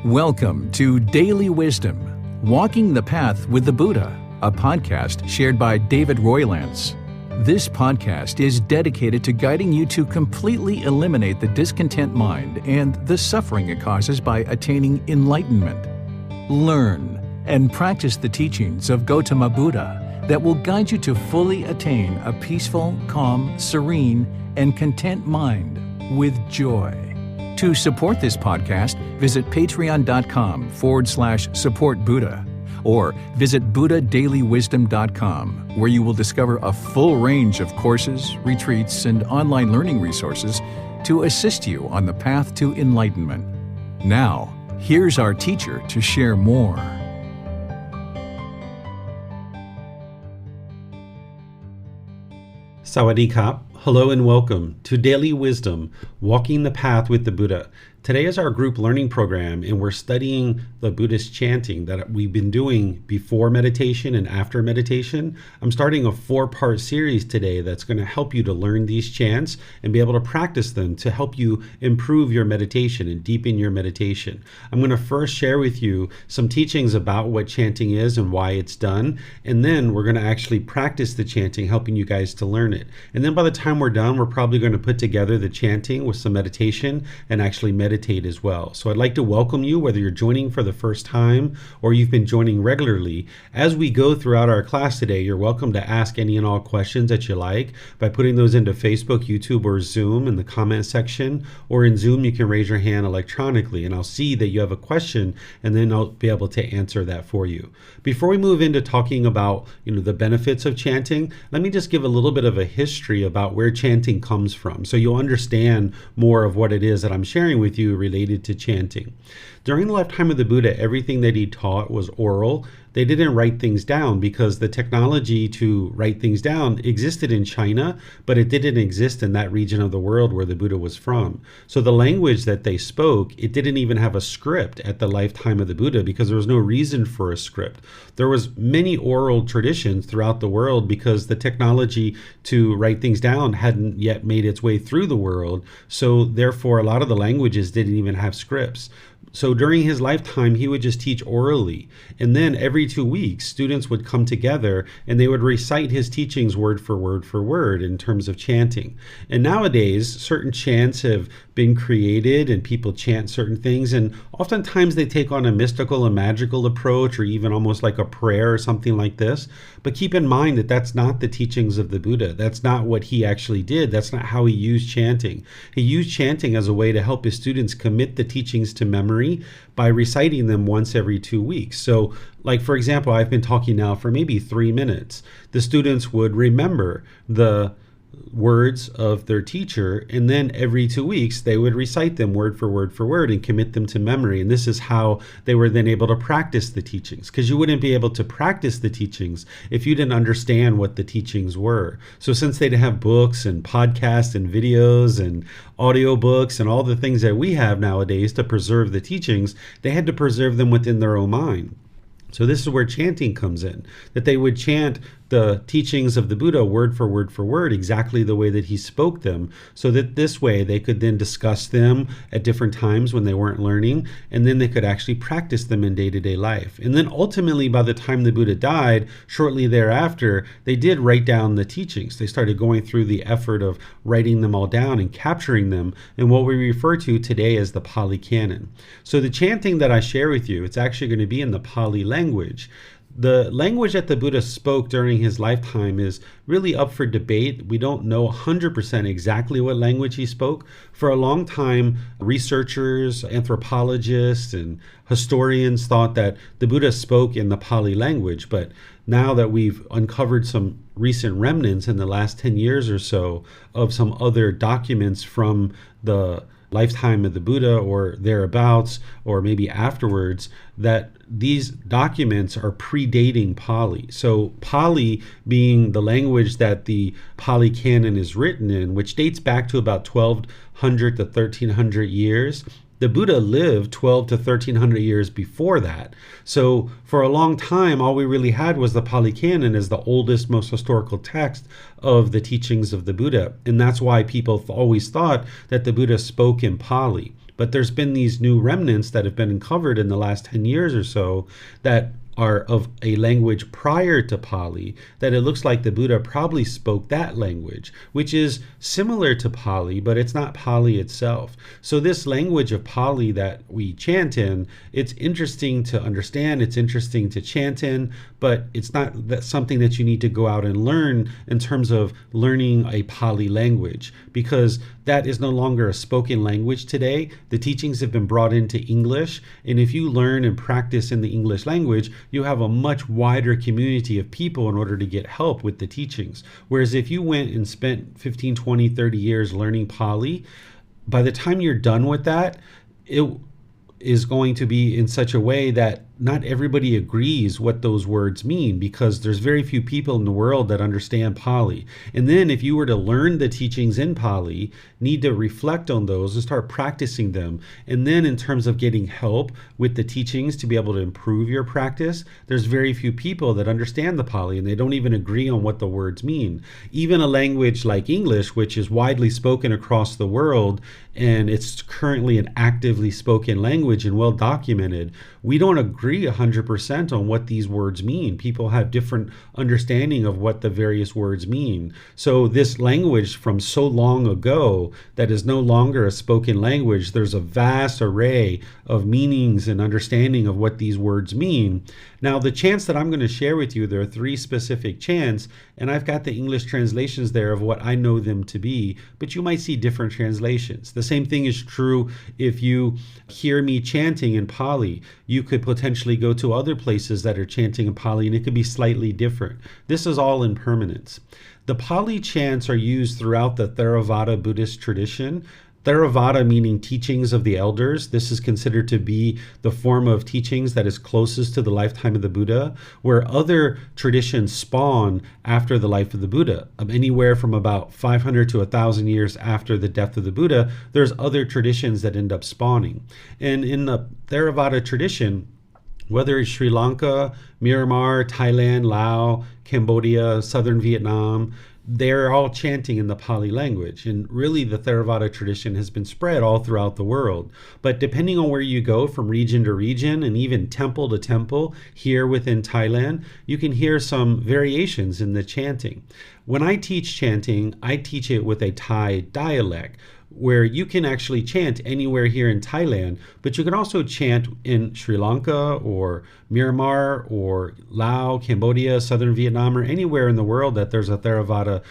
Welcome to Daily Wisdom, Walking the Path with the Buddha, a podcast shared by David Roylance. This podcast is dedicated to guiding you to completely eliminate the discontent mind and the suffering it causes by attaining enlightenment. Learn and practice the teachings of Gotama Buddha that will guide you to fully attain a peaceful, calm, serene, and content mind with joy. To support this podcast, visit patreon.com/supportbuddha or visit buddhadailywisdom.com, where you will discover a full range of courses, retreats, and online learning resources to assist you on the path to enlightenment. Now, here's our teacher to share more. Sawadee Kap. Hello and welcome to Daily Wisdom, Walking the Path with the Buddha. Today is our group learning program, and we're studying the Buddhist chanting that we've been doing before meditation and after meditation. I'm starting a 4-part series today that's going to help you to learn these chants and be able to practice them to help you improve your meditation and deepen your meditation. I'm going to first share with you some teachings about what chanting is and why it's done, and then we're going to actually practice the chanting, helping you guys to learn it. And then by the time we're done, we're probably going to put together the chanting with some meditation and actually meditate as well. So I'd like to welcome you, whether you're joining for the first time or you've been joining regularly. As we go throughout our class today, you're welcome to ask any and all questions that you like by putting those into Facebook, YouTube, or Zoom in the comment section. Or in Zoom, you can raise your hand electronically and I'll see that you have a question and then I'll be able to answer that for you. Before we move into talking about the benefits of chanting, let me just give a little bit of a history about where chanting comes from so you'll understand more of what it is that I'm sharing with you related to chanting. During the lifetime of the Buddha, everything that he taught was oral. They didn't write things down because the technology to write things down existed in China, but it didn't exist in that region of the world where the Buddha was from. So the language that they spoke, it didn't even have a script at the lifetime of the Buddha because there was no reason for a script. There was many oral traditions throughout the world because the technology to write things down hadn't yet made its way through the world. So therefore, a lot of the languages didn't even have scripts. So during his lifetime, he would just teach orally. And then every 2 weeks, students would come together and they would recite his teachings word for word in terms of chanting. And nowadays, certain chants have been created and people chant certain things. And oftentimes they take on a mystical and magical approach or even almost like a prayer or something like this. But keep in mind that that's not the teachings of the Buddha. That's not what he actually did. That's not how he used chanting. He used chanting as a way to help his students commit the teachings to memory by reciting them once every 2 weeks. So, like for example, I've been talking now for maybe 3 minutes. The students would remember the words of their teacher, and then every 2 weeks they would recite them word for word and commit them to memory. And this is how they were then able to practice the teachings, because you wouldn't be able to practice the teachings if you didn't understand what the teachings were. So since they didn't have books and podcasts and videos and audiobooks and all the things that we have nowadays to preserve the teachings, they had to preserve them within their own mind. So this is where chanting comes in, that they would chant the teachings of the Buddha word for word, exactly the way that he spoke them, so that this way they could then discuss them at different times when they weren't learning, and then they could actually practice them in day-to-day life. And then ultimately, by the time the Buddha died, shortly thereafter, they did write down the teachings. They started going through the effort of writing them all down and capturing them in what we refer to today as the Pali Canon. So the chanting that I share with you, it's actually going to be in the Pali language. The language that the Buddha spoke during his lifetime is really up for debate. We don't know 100% exactly what language he spoke. For a long time, researchers, anthropologists, and historians thought that the Buddha spoke in the Pali language. But now that we've uncovered some recent remnants in the last 10 years or so of some other documents from the lifetime of the Buddha or thereabouts, or maybe afterwards, that these documents are predating Pali. So Pali being the language that the Pali Canon is written in, which dates back to about 1200 to 1300 years, The Buddha lived 12 to 1300 years before that. So for a long time, all we really had was the Pali Canon as the oldest, most historical text of the teachings of the Buddha. And that's why people always thought that the Buddha spoke in Pali. But there's been these new remnants that have been uncovered in the last 10 years or so that are of a language prior to Pali, that it looks like the Buddha probably spoke that language, which is similar to Pali, but it's not Pali itself. So this language of Pali that we chant in, it's interesting to understand, it's interesting to chant in, but it's not something that you need to go out and learn in terms of learning a Pali language, because that is no longer a spoken language today. The teachings have been brought into English, and if you learn and practice in the English language, you have a much wider community of people in order to get help with the teachings. Whereas if you went and spent 15, 20, 30 years learning Pali, by the time you're done with that, it is going to be in such a way that not everybody agrees what those words mean, because there's very few people in the world that understand Pali. And then if you were to learn the teachings in Pali, need to reflect on those and start practicing them. And then in terms of getting help with the teachings to be able to improve your practice, there's very few people that understand the Pali, and they don't even agree on what the words mean. Even a language like English, which is widely spoken across the world, and it's currently an actively spoken language and well documented, we don't agree 100% on what these words mean. People have different understanding of what the various words mean. So this language from so long ago that is no longer a spoken language, there's a vast array of meanings and understanding of what these words mean. Now, the chants that I'm going to share with you, there are 3 specific chants, and I've got the English translations there of what I know them to be, but you might see different translations. The same thing is true if you hear me chanting in Pali. You could potentially go to other places that are chanting in Pali, and it could be slightly different. This is all impermanence. The Pali chants are used throughout the Theravada Buddhist tradition. Theravada meaning teachings of the elders. This is considered to be the form of teachings that is closest to the lifetime of the Buddha, where other traditions spawn after the life of the Buddha. Anywhere from about 500 to 1,000 years after the death of the Buddha, there's other traditions that end up spawning. And in the Theravada tradition, whether it's Sri Lanka, Myanmar, Thailand, Laos, Cambodia, southern Vietnam, they're all chanting in the Pali language. And really the Theravada tradition has been spread all throughout the world. But depending on where you go from region to region and even temple to temple here within Thailand, you can hear some variations in the chanting. When I teach chanting, I teach it with a Thai dialect, where you can actually chant anywhere here in Thailand, but you can also chant in Sri Lanka or Myanmar or Laos, Cambodia, southern Vietnam, or anywhere in the world that there's a Theravada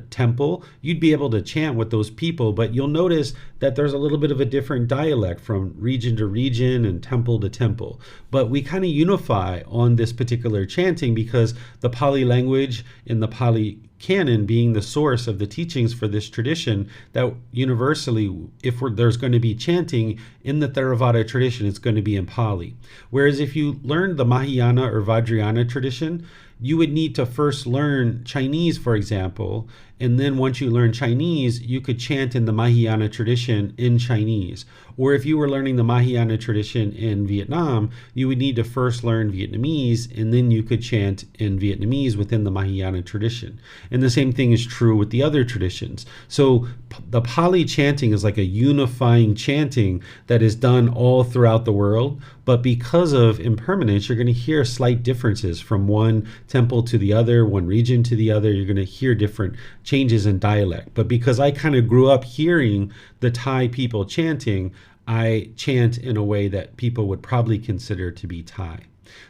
temple. You'd be able to chant with those people, but you'll notice that there's a little bit of a different dialect from region to region and temple to temple. But we kind of unify on this particular chanting because the Pali language and the Pali canon being the source of the teachings for this tradition, that universally, if there's going to be chanting in the Theravada tradition, it's going to be in Pali. Whereas if you learn the Mahayana or Vajrayana tradition, you would need to first learn Chinese, for example, and then once you learn Chinese, you could chant in the Mahayana tradition in Chinese. Or if you were learning the Mahayana tradition in Vietnam, you would need to first learn Vietnamese, and then you could chant in Vietnamese within the Mahayana tradition. And the same thing is true with the other traditions. So the Pali chanting is like a unifying chanting that is done all throughout the world. But because of impermanence, you're going to hear slight differences from one temple to the other, one region to the other. You're going to hear different changes in dialect. But because I kind of grew up hearing the Thai people chanting, I chant in a way that people would probably consider to be Thai.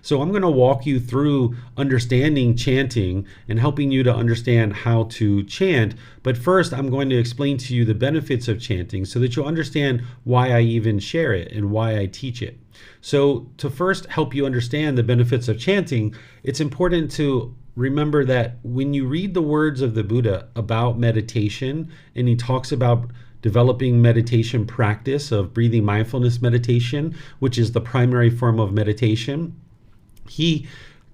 So I'm going to walk you through understanding chanting and helping you to understand how to chant. But first, I'm going to explain to you the benefits of chanting so that you'll understand why I even share it and why I teach it. So to first help you understand the benefits of chanting, it's important to remember that when you read the words of the Buddha about meditation, and he talks about developing meditation practice of breathing mindfulness meditation, which is the primary form of meditation, he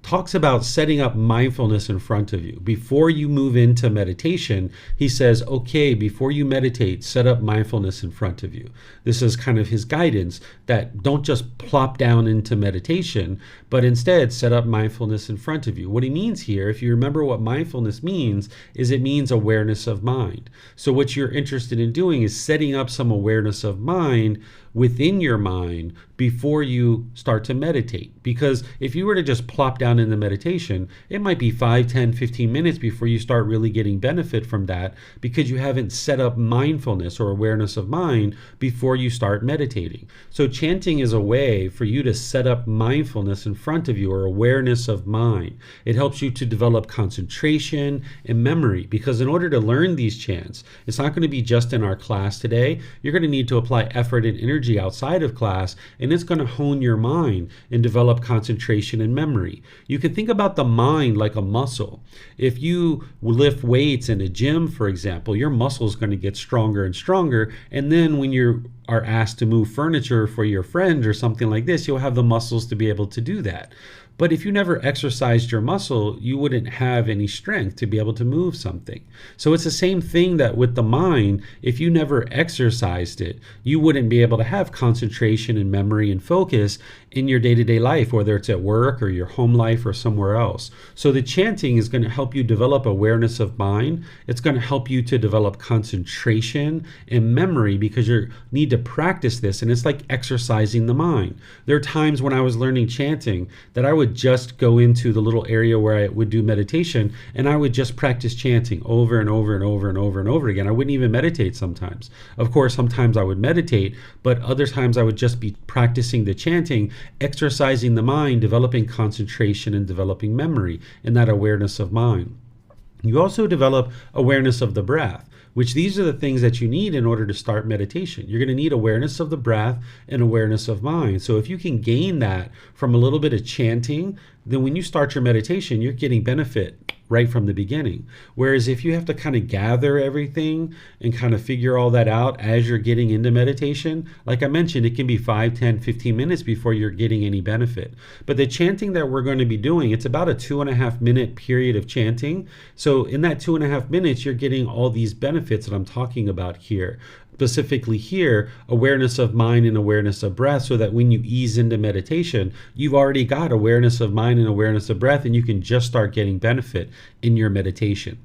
talks about setting up mindfulness in front of you. Before you move into meditation, he says, okay, before you meditate, set up mindfulness in front of you. This is kind of his guidance, that don't just plop down into meditation, but instead set up mindfulness in front of you. What he means here, if you remember what mindfulness means, is it means awareness of mind. So what you're interested in doing is setting up some awareness of mind within your mind before you start to meditate. Because if you were to just plop down in the meditation, it might be 5, 10, 15 minutes before you start really getting benefit from that, because you haven't set up mindfulness or awareness of mind before you start meditating. So chanting is a way for you to set up mindfulness in front of you, or awareness of mind. It helps you to develop concentration and memory, because in order to learn these chants, it's not going to be just in our class today. You're going to need to apply effort and energy outside of class, and it's going to hone your mind and develop concentration and memory. You can think about the mind like a muscle. If you lift weights in a gym, for example, your muscle is going to get stronger and stronger, and then when you are asked to move furniture for your friend or something like this, you'll have the muscles to be able to do that. But if you never exercised your muscle, you wouldn't have any strength to be able to move something. So it's the same thing that with the mind, if you never exercised it, you wouldn't be able to have concentration and memory and focus in your day-to-day life, whether it's at work or your home life or somewhere else. So the chanting is going to help you develop awareness of mind. It's going to help you to develop concentration and memory, because you need to practice this, and it's like exercising the mind. There are times when I was learning chanting that I would just go into the little area where I would do meditation, and I would just practice chanting over and over and over and over and over again. I wouldn't even meditate sometimes. Of course, sometimes I would meditate, but other times I would just be practicing the chanting, exercising the mind, developing concentration and developing memory and that awareness of mind. You also develop awareness of the breath, which these are the things that you need in order to start meditation. You're going to need awareness of the breath and awareness of mind. So if you can gain that from a little bit of chanting, then when you start your meditation, you're getting benefit right from the beginning. Whereas if you have to kind of gather everything and kind of figure all that out as you're getting into meditation, like I mentioned, it can be 5, 10, 15 minutes before you're getting any benefit. But the chanting that we're going to be doing, it's about a 2.5 minute period of chanting. So in that 2.5 minutes, you're getting all these benefits that I'm talking about here. Specifically here, awareness of mind and awareness of breath, so that when you ease into meditation, you've already got awareness of mind and awareness of breath, and you can just start getting benefit in your meditation.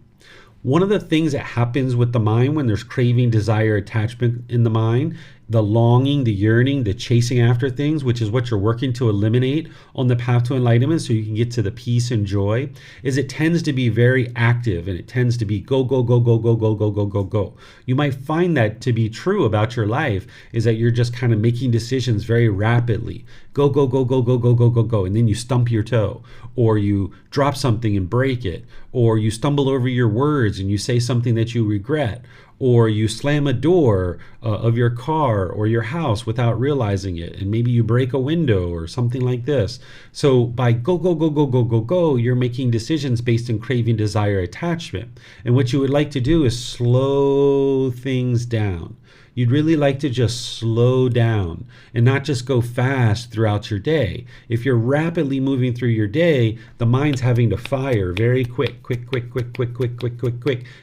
One of the things that happens with the mind when there's craving, desire, attachment in the mind, the longing, the yearning, the chasing after things, which is what you're working to eliminate on the path to enlightenment so you can get to the peace and joy, is it tends to be very active, and it tends to be go, go, go, go, go, go, go, go, go, go. You might find that to be true about your life, is that you're just kind of making decisions very rapidly. Go, go, go, go, go, go, go, go, go. And then you stump your toe, or you drop something and break it, or you stumble over your words and you say something that you regret, or you slam a door of your car or your house without realizing it, and maybe you break a window or something like this. So by go, go, go, go, go, go, go, you're making decisions based on craving, desire, attachment. And what you would like to do is slow things down. You'd really like to just slow down and not just go fast throughout your day. If you're rapidly moving through your day, the mind's having to fire very quick,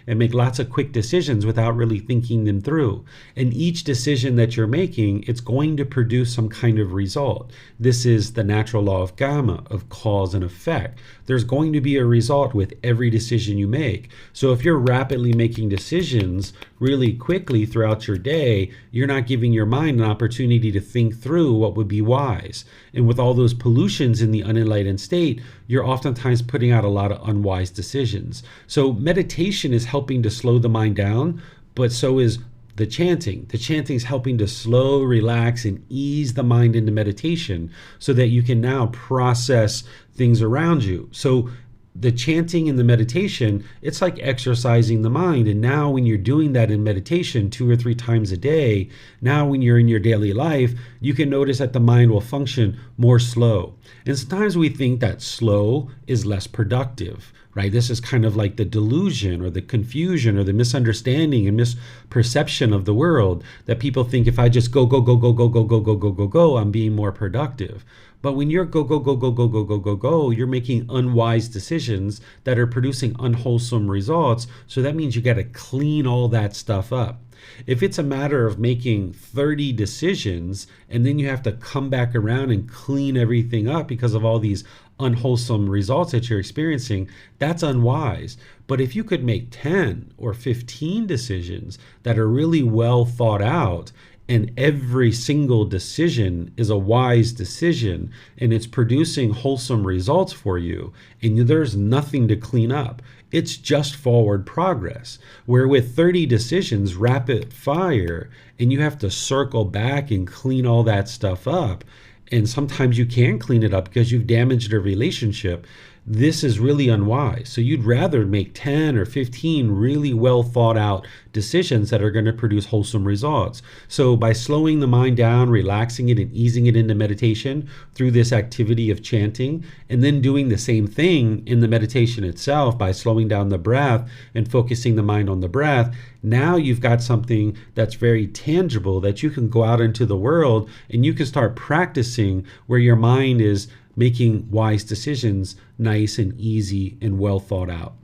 and make lots of quick decisions without really thinking them through. And each decision that you're making, it's going to produce some kind of result. This is the natural law of Gotama, of cause and effect. There's going to be a result with every decision you make. So if you're rapidly making decisions really quickly throughout your day, you're not giving your mind an opportunity to think through what would be wise. And with all those pollutions in the unenlightened state, you're oftentimes putting out a lot of unwise decisions. So meditation is helping to slow the mind down, but so is the chanting. The chanting is helping to slow, relax, and ease the mind into meditation so that you can now process things around you. So the chanting and the meditation, it's like exercising the mind. And now when you're doing that in meditation 2 or 3 times a day, now when you're in your daily life, you can notice that the mind will function more slow. And sometimes we think that slow is less productive, right? This is kind of like the delusion or the confusion or the misunderstanding and misperception of the world, that people think if I just go, go, go, go, go, go, go, go, go, go, go, I'm being more productive. But when you're go, go, go, go, go, go, go, go, go, you're making unwise decisions that are producing unwholesome results. So that means you got to clean all that stuff up. If it's a matter of making 30 decisions and then you have to come back around and clean everything up because of all these unwholesome results that you're experiencing, that's unwise. But if you could make 10 or 15 decisions that are really well thought out, and every single decision is a wise decision, and it's producing wholesome results for you, and there's nothing to clean up. It's just forward progress. Where with 30 decisions, rapid fire, and you have to circle back and clean all that stuff up, and sometimes you can't clean it up because you've damaged a relationship. This is really unwise. So you'd rather make 10 or 15 really well thought out decisions that are going to produce wholesome results. So by slowing the mind down, relaxing it, and easing it into meditation through this activity of chanting, and then doing the same thing in the meditation itself by slowing down the breath and focusing the mind on the breath, now you've got something that's very tangible that you can go out into the world and you can start practicing where your mind is making wise decisions, nice and easy and well thought out.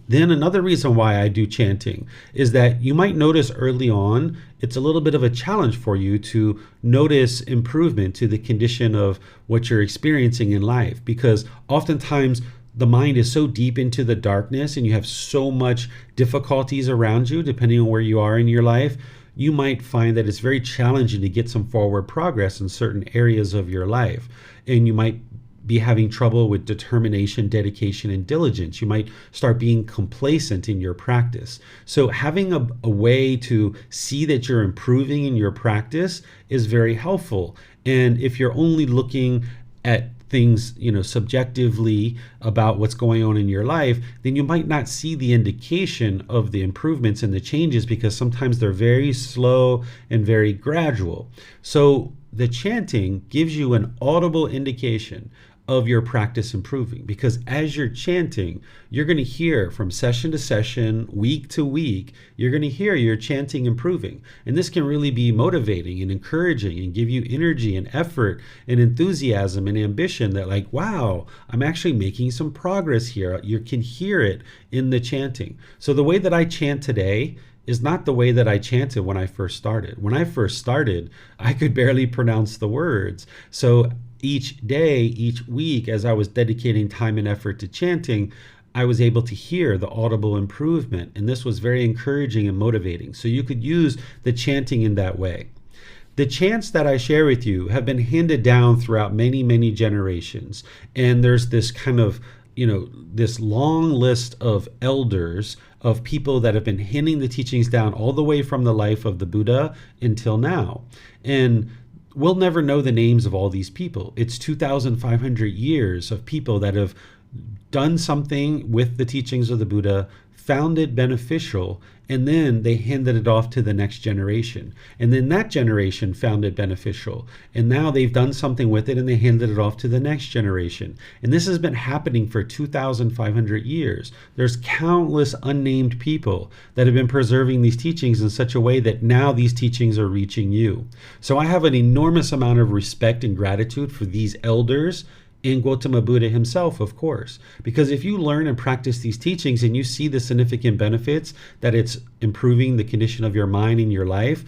Then another reason why I do chanting is that you might notice early on, it's a little bit of a challenge for you to notice improvement to the condition of what you're experiencing in life, because oftentimes the mind is so deep into the darkness and you have so much difficulties around you, depending on where you are in your life. You might find that it's very challenging to get some forward progress in certain areas of your life. And you might be having trouble with determination, dedication, and diligence. You might start being complacent in your practice. So having a way to see that you're improving in your practice is very helpful. And if you're only looking at things, subjectively about what's going on in your life, then you might not see the indication of the improvements and the changes, because sometimes they're very slow and very gradual. So the chanting gives you an audible indication of your practice improving, because as you're chanting, you're going to hear from session to session, week to week, you're going to hear your chanting improving. And this can really be motivating and encouraging and give you energy and effort and enthusiasm and ambition that, like, wow, I'm actually making some progress here. You can hear it in the chanting. So the way that I chant today is not the way that I chanted when I first started. When I first started, I could barely pronounce the words. So each day, each week, as I was dedicating time and effort to chanting, I was able to hear the audible improvement. And this was very encouraging and motivating. So you could use the chanting in that way. The chants that I share with you have been handed down throughout many, many generations. And there's this kind of, this long list of elders, of people that have been handing the teachings down all the way from the life of the Buddha until now. And we'll never know the names of all these people. It's 2,500 years of people that have done something with the teachings of the Buddha, found it beneficial, and then they handed it off to the next generation. And then that generation found it beneficial. And now they've done something with it and they handed it off to the next generation. And this has been happening for 2,500 years. There's countless unnamed people that have been preserving these teachings in such a way that now these teachings are reaching you. So I have an enormous amount of respect and gratitude for these elders, and Gotama Buddha himself, of course. Because if you learn and practice these teachings and you see the significant benefits that it's improving the condition of your mind in your life,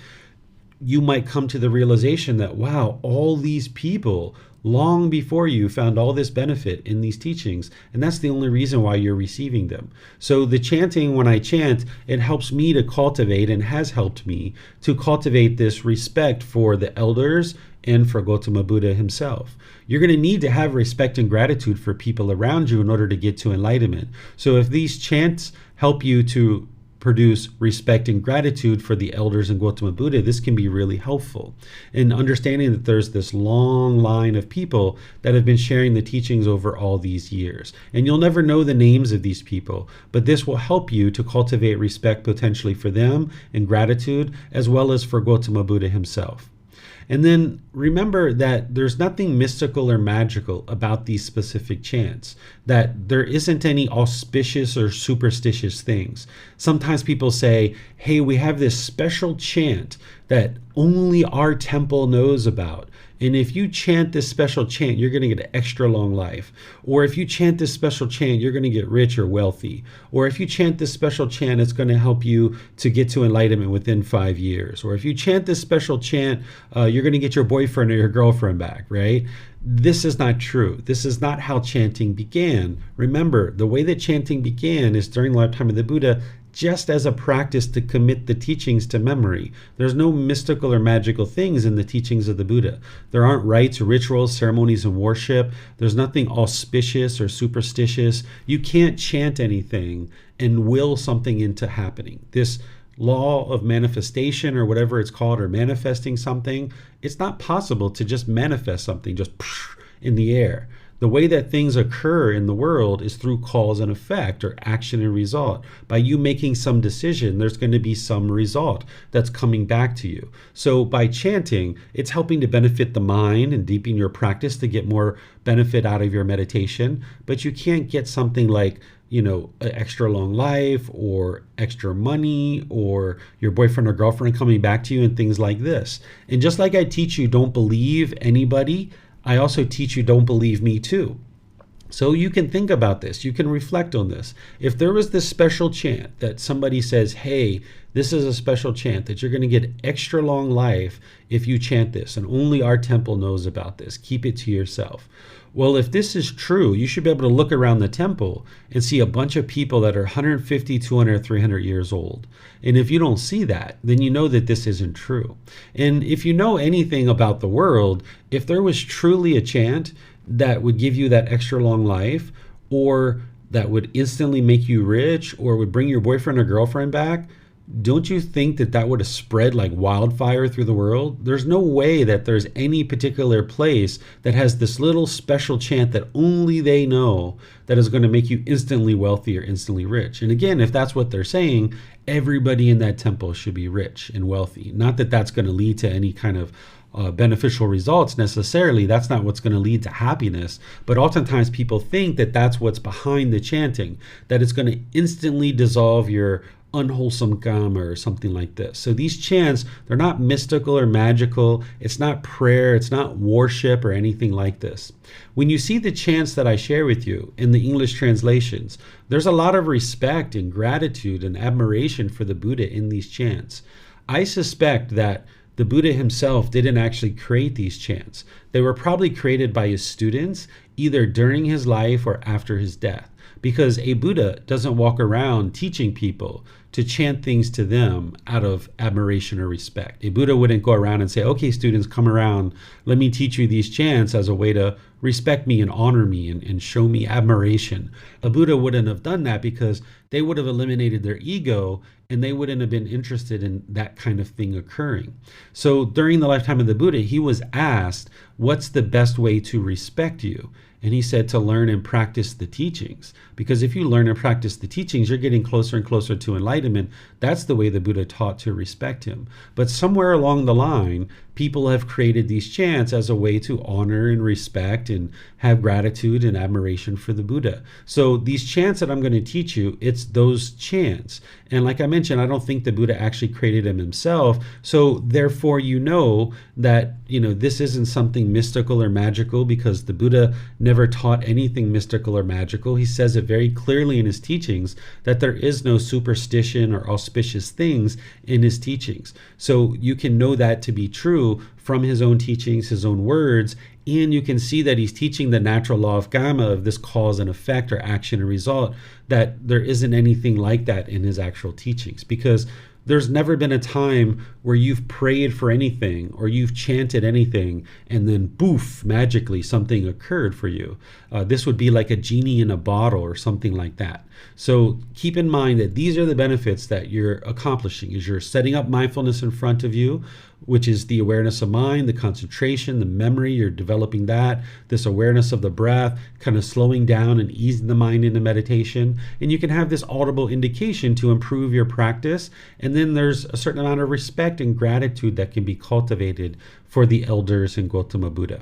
you might come to the realization that, wow, all these people long before you found all this benefit in these teachings, and that's the only reason why you're receiving them. So the chanting, when I chant, it helps me to cultivate, and has helped me to cultivate, this respect for the elders and for Gotama Buddha himself. You're going to need to have respect and gratitude for people around you in order to get to enlightenment. So if these chants help you to produce respect and gratitude for the elders and Gotama Buddha, this can be really helpful in understanding that there's this long line of people that have been sharing the teachings over all these years. And you'll never know the names of these people, but this will help you to cultivate respect potentially for them and gratitude, as well as for Gotama Buddha himself. And then remember that there's nothing mystical or magical about these specific chants, that there isn't any auspicious or superstitious things. Sometimes people say, hey, we have this special chant that only our temple knows about. And if you chant this special chant, you're going to get an extra long life. Or if you chant this special chant, you're going to get rich or wealthy. Or if you chant this special chant, it's going to help you to get to enlightenment within 5 years. Or if you chant this special chant, you're going to get your boyfriend or your girlfriend back, right? This is not true. This is not how chanting began. Remember, the way that chanting began is during the lifetime of the Buddha. just as a practice to commit the teachings to memory. There's no mystical or magical things in the teachings of the Buddha. There aren't rites, rituals, ceremonies, and worship. There's nothing auspicious or superstitious. You can't chant anything and will something into happening. This law of manifestation, or whatever it's called, or manifesting something, it's not possible to just manifest something just in the air. The way that things occur in the world is through cause and effect, or action and result. By you making some decision, there's going to be some result that's coming back to you. So by chanting, it's helping to benefit the mind and deepen your practice to get more benefit out of your meditation. But you can't get something like, an extra long life, or extra money, or your boyfriend or girlfriend coming back to you, and things like this. And just like I teach you, don't believe anybody, I also teach you, don't believe me too. So you can think about this. You can reflect on this. If there was this special chant that somebody says, hey, this is a special chant that you're going to get extra long life if you chant this, and only our temple knows about this, keep it to yourself. Well, if this is true, you should be able to look around the temple and see a bunch of people that are 150, 200, 300 years old. And if you don't see that, then you know that this isn't true. And if you know anything about the world, if there was truly a chant that would give you that extra long life, or that would instantly make you rich, or would bring your boyfriend or girlfriend back, don't you think that that would have spread like wildfire through the world? There's no way that there's any particular place that has this little special chant that only they know that is going to make you instantly wealthy or instantly rich. And again, if that's what they're saying, everybody in that temple should be rich and wealthy. Not that that's going to lead to any kind of beneficial results necessarily. That's not what's going to lead to happiness. But oftentimes people think that that's what's behind the chanting, that it's going to instantly dissolve your unwholesome karma or something like this. So these chants, they're not mystical or magical. It's not prayer. It's not worship or anything like this. When you see the chants that I share with you in the English translations, there's a lot of respect and gratitude and admiration for the Buddha in these chants. I suspect that the Buddha himself didn't actually create these chants. They were probably created by his students, either during his life or after his death. Because a Buddha doesn't walk around teaching people to chant things to them out of admiration or respect. A Buddha wouldn't go around and say, okay, students, come around. Let me teach you these chants as a way to respect me and honor me and show me admiration. A Buddha wouldn't have done that because they would have eliminated their ego and they wouldn't have been interested in that kind of thing occurring. So during the lifetime of the Buddha, he was asked, what's the best way to respect you? And he said to learn and practice the teachings. Because if you learn and practice the teachings, you're getting closer and closer to enlightenment. That's the way the Buddha taught to respect him. But somewhere along the line, people have created these chants as a way to honor and respect and have gratitude and admiration for the Buddha. So these chants that I'm going to teach you, it's those chants. And like I mentioned, I don't think the Buddha actually created them himself. So therefore, you know that, this isn't something mystical or magical, because the Buddha never taught anything mystical or magical. He says it very clearly in his teachings that there is no superstition or auspicious things in his teachings. So you can know that to be true from his own teachings, his own words, and you can see that he's teaching the natural law of karma, of this cause and effect or action and result, that there isn't anything like that in his actual teachings. Because there's never been a time where you've prayed for anything or you've chanted anything and then poof, magically something occurred for you. This would be like a genie in a bottle or something like that. So keep in mind that these are the benefits that you're accomplishing. Is you're setting up mindfulness in front of you, which is the awareness of mind, the concentration, the memory. You're developing that, this awareness of the breath, kind of slowing down and easing the mind into meditation. And you can have this audible indication to improve your practice. And then there's a certain amount of respect and gratitude that can be cultivated for the elders in Gotama Buddha.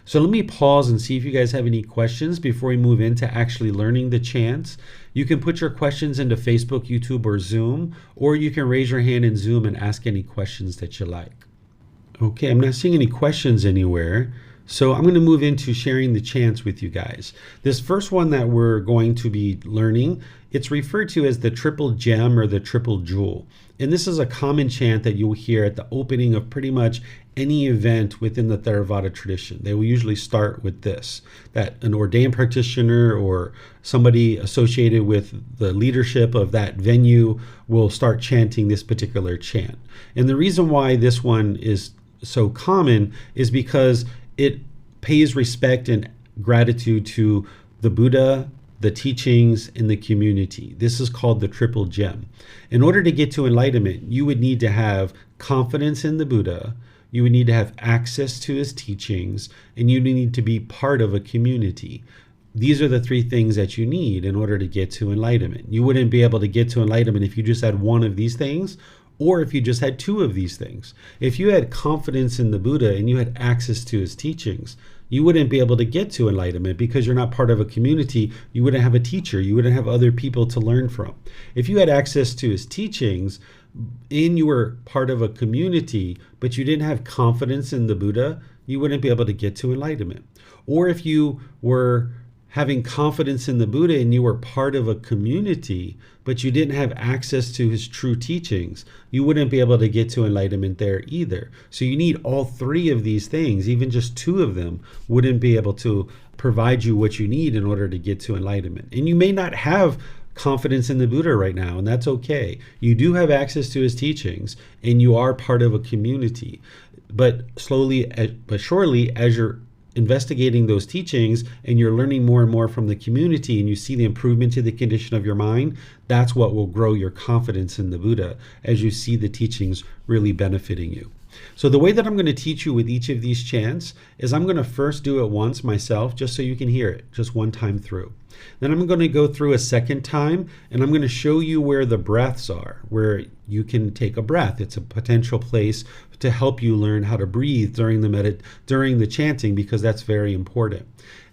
So let me pause and see if you guys have any questions before we move into actually learning the chants. You can put your questions into Facebook, YouTube, or Zoom, or you can raise your hand in Zoom and ask any questions that you like. Okay, I'm not seeing any questions anywhere. So I'm going to move into sharing the chants with you guys. This first one that we're going to be learning, it's referred to as the triple gem or the triple jewel. And this is a common chant that you'll hear at the opening of pretty much any event within the Theravada tradition. They will usually start with this, that an ordained practitioner or somebody associated with the leadership of that venue will start chanting this particular chant. And the reason why this one is so common is because it pays respect and gratitude to the Buddha, the teachings, and the community. This is called the triple gem. In order to get to enlightenment, you would need to have confidence in the Buddha, you would need to have access to his teachings, and you need to be part of a community. These are the three things that you need in order to get to enlightenment. You wouldn't be able to get to enlightenment if you just had one of these things, or if you just had two of these things. If you had confidence in the Buddha and you had access to his teachings, you wouldn't be able to get to enlightenment because you're not part of a community. You wouldn't have a teacher. You wouldn't have other people to learn from. If you had access to his teachings and you were part of a community, but you didn't have confidence in the Buddha, you wouldn't be able to get to enlightenment. Or if you were having confidence in the Buddha and you were part of a community, but you didn't have access to his true teachings, you wouldn't be able to get to enlightenment there either. So you need all three of these things. Even just two of them wouldn't be able to provide you what you need in order to get to enlightenment. And you may not have confidence in the Buddha right now, and that's okay. You do have access to his teachings and you are part of a community. But slowly but surely, as you're investigating those teachings and you're learning more and more from the community and you see the improvement to the condition of your mind, that's what will grow your confidence in the Buddha as you see the teachings really benefiting you. So the way that I'm going to teach you with each of these chants is I'm going to first do it once myself just so you can hear it, just one time through. Then I'm going to go through a second time and I'm going to show you where the breaths are, where you can take a breath. It's a potential place to help you learn how to breathe during the chanting, because that's very important.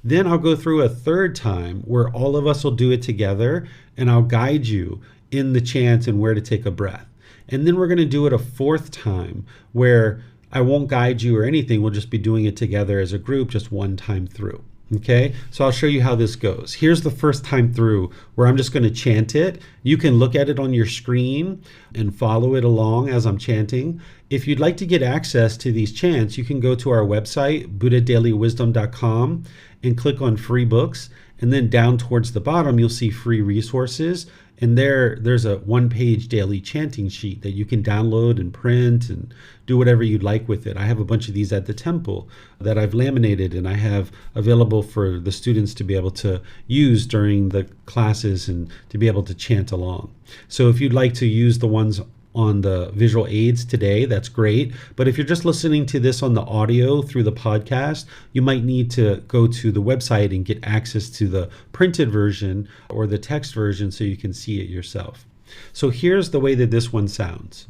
Then I'll go through a third time where all of us will do it together and I'll guide you in the chant and where to take a breath. And then we're going to do it a fourth time where I won't guide you or anything. We'll just be doing it together as a group, just one time through. Okay, so I'll show you how this goes. Here's the first time through where I'm just going to chant it. You can look at it on your screen and follow it along as I'm chanting. If you'd like to get access to these chants, you can go to our website, buddhadailywisdom.com, and click on free books. And then down towards the bottom, you'll see free resources. And there's a one-page daily chanting sheet that you can download and print and do whatever you'd like with it. I have a bunch of these at the temple that I've laminated and I have available for the students to be able to use during the classes and to be able to chant along. So if you'd like to use the ones on the visual aids today, that's great. But if you're just listening to this on the audio through the podcast, you might need to go to the website and get access to the printed version or the text version so you can see it yourself. So here's the way that this one sounds.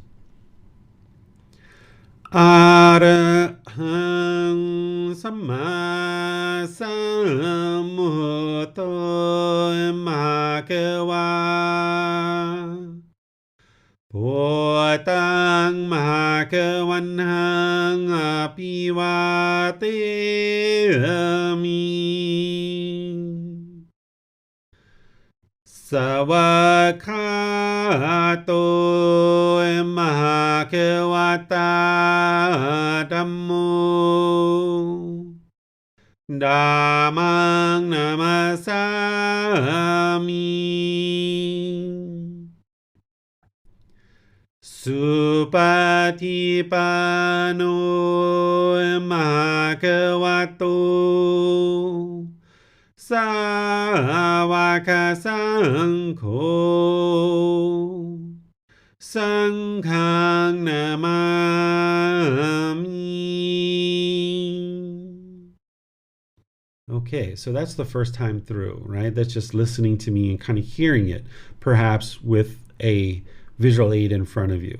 Arahang Samma Sambuddho Bhagava Bhutang Bhagavanhang Apivatemi Savakhato Bhagavata Dhammo Dhammang Namasami Supatipano Bhagavato Sāvaka Saṅkho Saṅghang Namami. Okay, so that's the first time through, right? That's just listening to me and kind of hearing it, perhaps with a visual aid in front of you.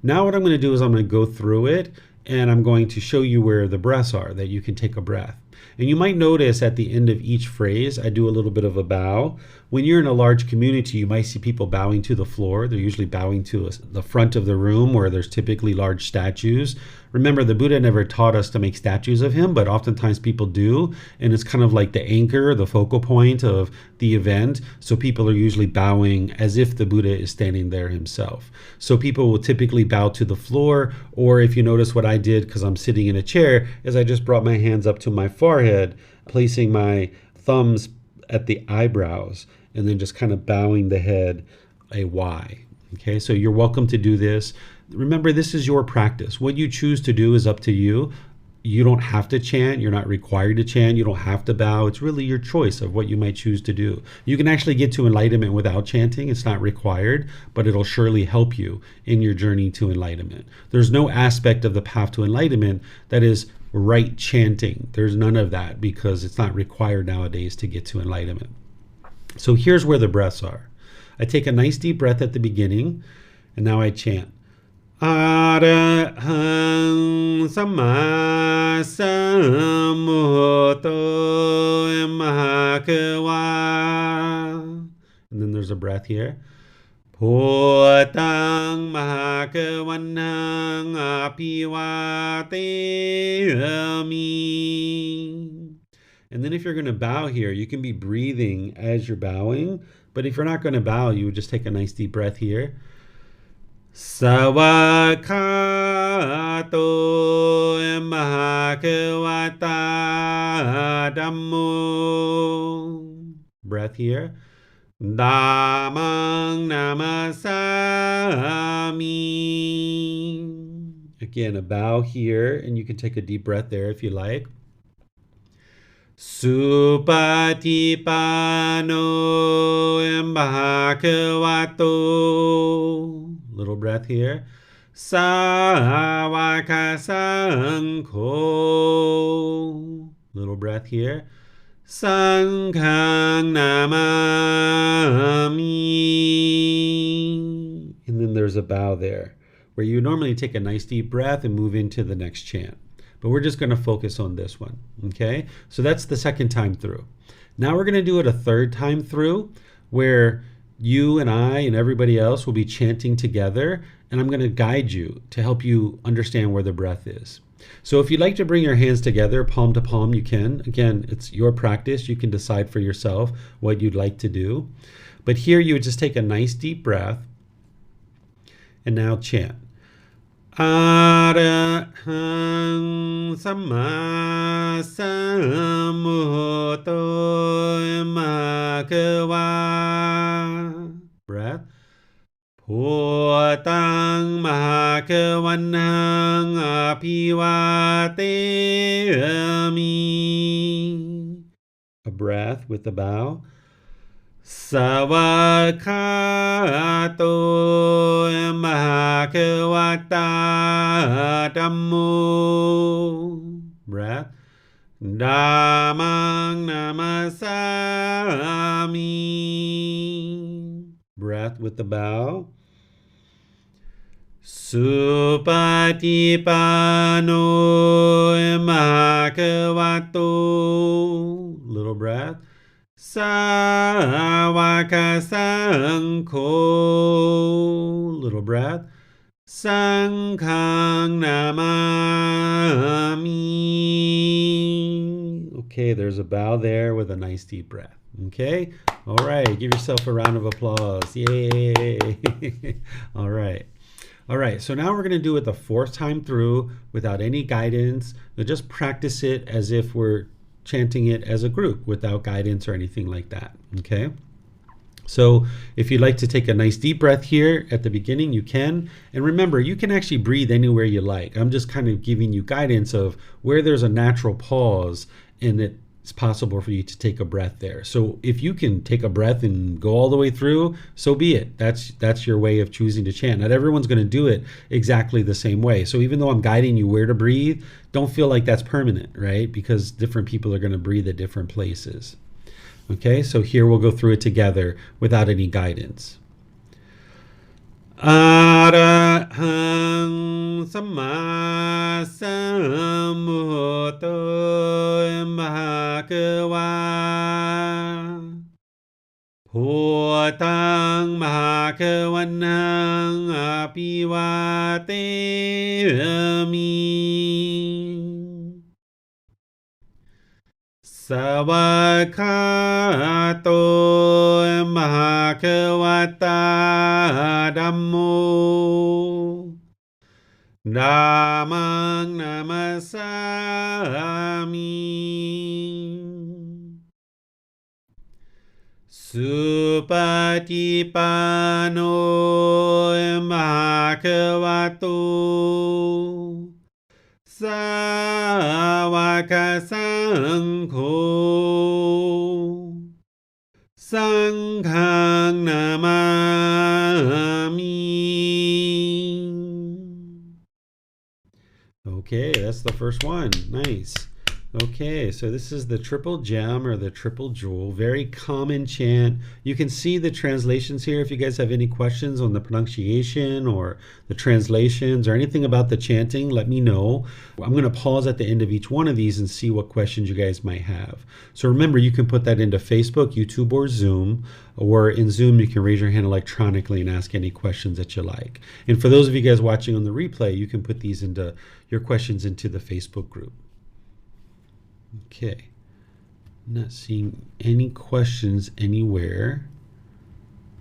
Now what I'm going to do is I'm going to go through it and I'm going to show you where the breaths are, that you can take a breath. And you might notice at the end of each phrase, I do a little bit of a bow. When you're in a large community, you might see people bowing to the floor. They're usually bowing to the front of the room where there's typically large statues, Remember, the Buddha never taught us to make statues of him, but oftentimes people do. And it's kind of like the anchor, the focal point of the event. So people are usually bowing as if the Buddha is standing there himself. So people will typically bow to the floor, or if you notice what I did, because I'm sitting in a chair, is I just brought my hands up to my forehead, placing my thumbs at the eyebrows, and then just kind of bowing the head a Y. Okay, so you're welcome to do this. Remember, this is your practice. What you choose to do is up to you. You don't have to chant. You're not required to chant. You don't have to bow. It's really your choice of what you might choose to do. You can actually get to enlightenment without chanting. It's not required, but it'll surely help you in your journey to enlightenment. There's no aspect of the path to enlightenment that is right chanting. There's none of that because it's not required nowadays to get to enlightenment. So here's where the breaths are. I take a nice deep breath at the beginning, and now I chant. Arahang Samma Sambuddho Mahakawa. And then there's a breath here. Bhutang Mahakavanang Apivateyami. And then if you're going to bow here, you can be breathing as you're bowing. But if you're not going to bow, you would just take a nice deep breath here. Sawakato Mahakavata Dhammo. Breath here. Dhammang Namasami. Again, a bow here, and you can take a deep breath there if you like. Supatipano Bhagavato. Little breath here. Savakasankho. Little breath here. Sanghang Namami. And then there's a bow there, where you normally take a nice deep breath and move into the next chant. But we're just going to focus on this one, okay? So that's the second time through. Now we're going to do it a third time through, where you and I and everybody else will be chanting together, and I'm going to guide you to help you understand where the breath is. So if you'd like to bring your hands together, palm to palm, you can. Again, it's your practice. You can decide for yourself what you'd like to do. But here you would just take a nice deep breath, and now chant. Arahang Samma Sambuddho Mahakawa. Breath. Bhutang Mahakavanang Apivateyami. A breath with the bow. Savakato Mahakavata Dhammo. Breath. Dhammang Namasami. Breath with the bow. Supatipano Mahakavato. Little breath. Savakasankho. Little breath. Sanghang Namami. Okay, there's a bow there with a nice deep breath. Okay? All right, give yourself a round of applause. Yay! All right. All right, so now we're going to do it the fourth time through without any guidance. We'll just practice it as if we're chanting it as a group without guidance or anything like that, okay? So if you'd like to take a nice deep breath here at the beginning, you can. And remember, you can actually breathe anywhere you like. I'm just kind of giving you guidance of where there's a natural pause and it's possible for you to take a breath there. So if you can take a breath and go all the way through, so be it. That's your way of choosing to chant. Not everyone's going to do it exactly the same way. So even though I'm guiding you where to breathe, don't feel like that's permanent, right? Because different people are going to breathe at different places. Okay, so here we'll go through it together without any guidance. Arahang Samma Sambuddho Mahakawa. Bhutang Mahakavanang Apivateyami. สวากขาโตมหาควตาธัมโมธัมมังนามัสสามิสุปฏิปันโนภะคะวะโตสาวกสังโฆสังฆังนามามิ Okay, that's the first one. Nice. Okay, so this is the triple gem or the triple jewel. Very common chant. You can see the translations here if you guys have any questions on the pronunciation or the translations or anything about the chanting, let me know. I'm going to pause at the end of each one of these and see what questions you guys might have. So remember, you can put that into Facebook, YouTube, or Zoom. Or in Zoom, you can raise your hand electronically and ask any questions that you like. And for those of you guys watching on the replay, you can put these into your questions into the Facebook group. Okay, not seeing any questions anywhere.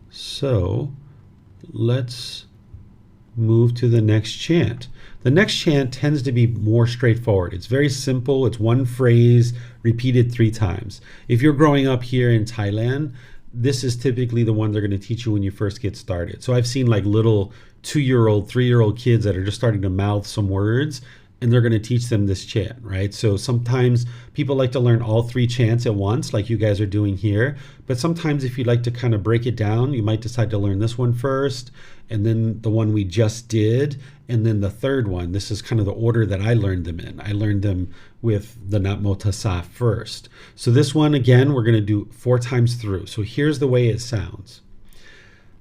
So let's move to the next chant. The next chant tends to be more straightforward. It's very simple. It's one phrase repeated 3 times. If you're growing up here in Thailand, this is typically the one they're going to teach you when you first get started. So I've seen like little 2-year-old, 3-year-old kids that are just starting to mouth some words, and they're going to teach them this chant, right? So sometimes people like to learn all 3 chants at once, like you guys are doing here. But sometimes if you'd like to kind of break it down, you might decide to learn this one first, and then the one we just did, and then the third one. This is kind of the order that I learned them in. I learned them with the Namo Tassa first. So this one, again, we're going to do 4 times through. So here's the way it sounds.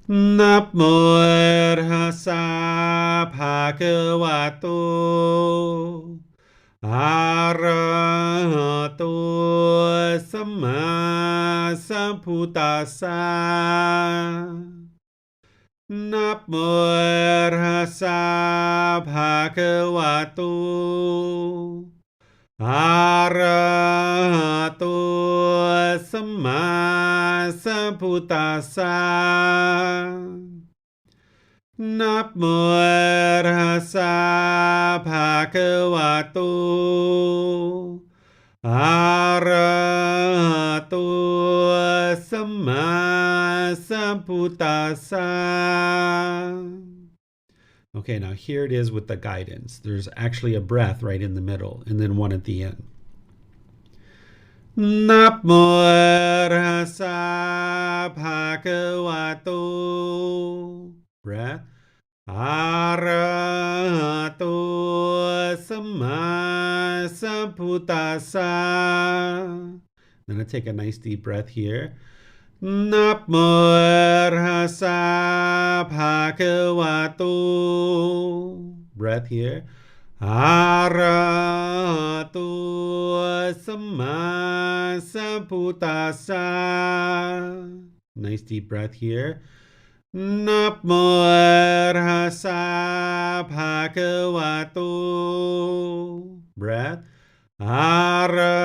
Namo Tassa Bhagavato Arahato Samma Sambuddhassa. Namo Tassa Bhagavato Arahato Samma Sambuddhassa. Namo Tassa Bhagavato Arahato Samma Sambuddhassa. Okay, now here it is with the guidance. There's actually a breath right in the middle and then one at the end. Namo Tassa Bhagavato. Breath. Arahato Samma Sambuddhassa. Then I take a nice deep breath here. Namo Tassa Bhagavato. Breath here. Arahato Samma Sambuddhassa. Nice deep breath here. Namo Tassa Bhagavato. Breath. Arahato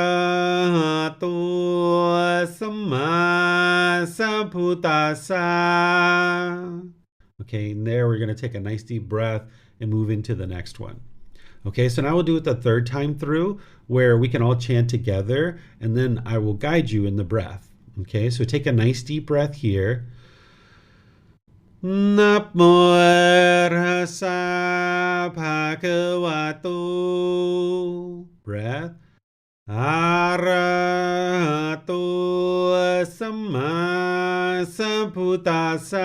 Samma Sambuddhassa. Okay, and there we're going to take a nice deep breath and move into the next one. Okay, so now we'll do it the 3rd time through where we can all chant together, and then I will guide you in the breath. Okay, so take a nice deep breath here. Namo Tassa Bhagavato. Breath. Arahato Samma Sambuddhassa.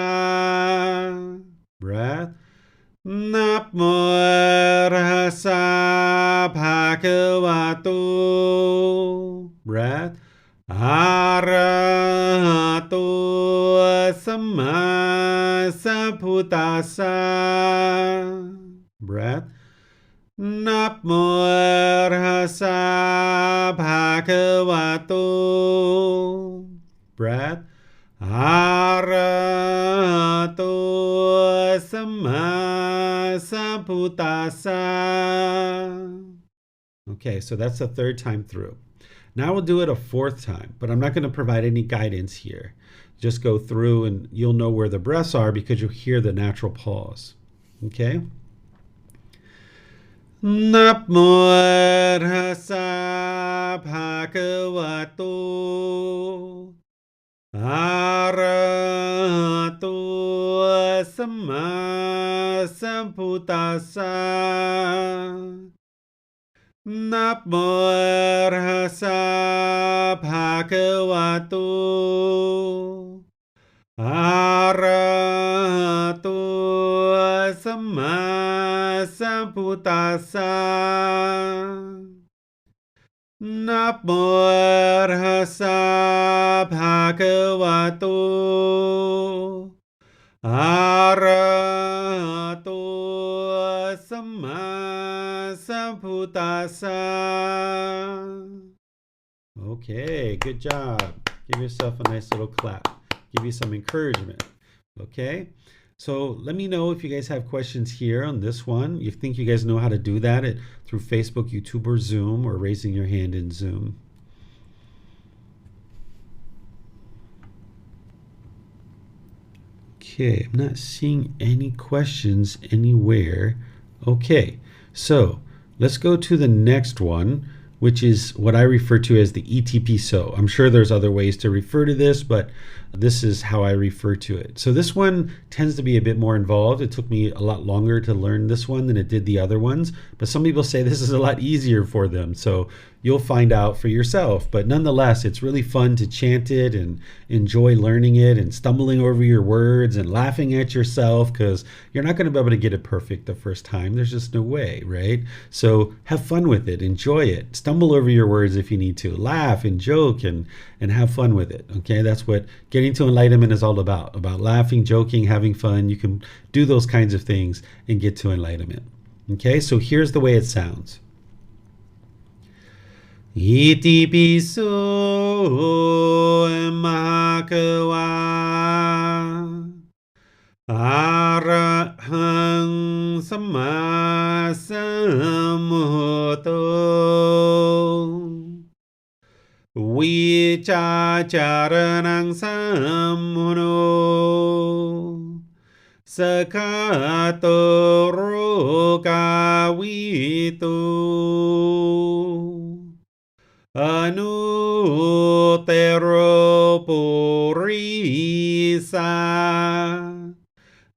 Breath. Namo Tassa Bhagavato. Breath. Arahato Samma Sambuddhassa. Breath. Namo Tassa Bhagavato. Breath. Arahato Samma Sambuddhassa. Okay, so that's the 3rd time through. Now we'll do it a fourth time, but I'm not going to provide any guidance here. Just go through and you'll know where the breaths are because you'll hear the natural pause. Okay? Namo Tassa Bhagavato Arahato Samma Sambuddhassa. Namo Tassa Bhagavato Arahato Samma Sambuddhassa. Namo Tassa Bhagavato Arahato Samma Sambuddhassa. Okay, good job. Give yourself a nice little clap. Give you some encouragement. Okay, so let me know if you guys have questions here on this one. You think you guys know how to do that through Facebook, YouTube, or Zoom, or raising your hand in Zoom. Okay, I'm not seeing any questions anywhere. Okay, so let's go to the next one, which is what I refer to as the ETP-SO. I'm sure there's other ways to refer to this, but this is how I refer to it. So this one tends to be a bit more involved. It took me a lot longer to learn this one than it did the other ones, but some people say this is a lot easier for them. So you'll find out for yourself. But nonetheless, it's really fun to chant it and enjoy learning it and stumbling over your words and laughing at yourself, because you're not going to be able to get it perfect the first time. There's just no way, right? So have fun with it. Enjoy it. Stumble over your words if you need to. Laugh and joke and have fun with it. Okay, that's what getting to enlightenment is all about laughing, joking, having fun. You can do those kinds of things and get to enlightenment. Okay, so here's the way it sounds. Iti piso mahakawa arahang samma sambuddho vicacaranang sammuno sakato rokawito anutero purisa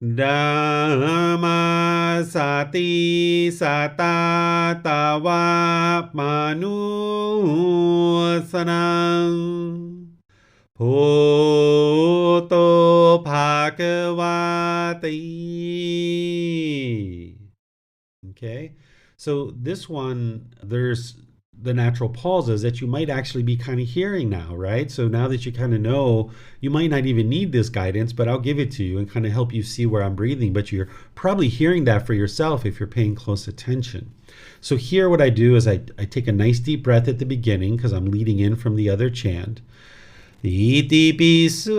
dhammasati satatawa manusanang bhoto bhagavati. Okay, so this one, there's the natural pauses that you might actually be kind of hearing now, right? So now that you kind of know, you might not even need this guidance, but I'll give it to you and kind of help you see where I'm breathing. But you're probably hearing that for yourself if you're paying close attention. So here what I do is I take a nice deep breath at the beginning because I'm leading in from the other chant. Iti piso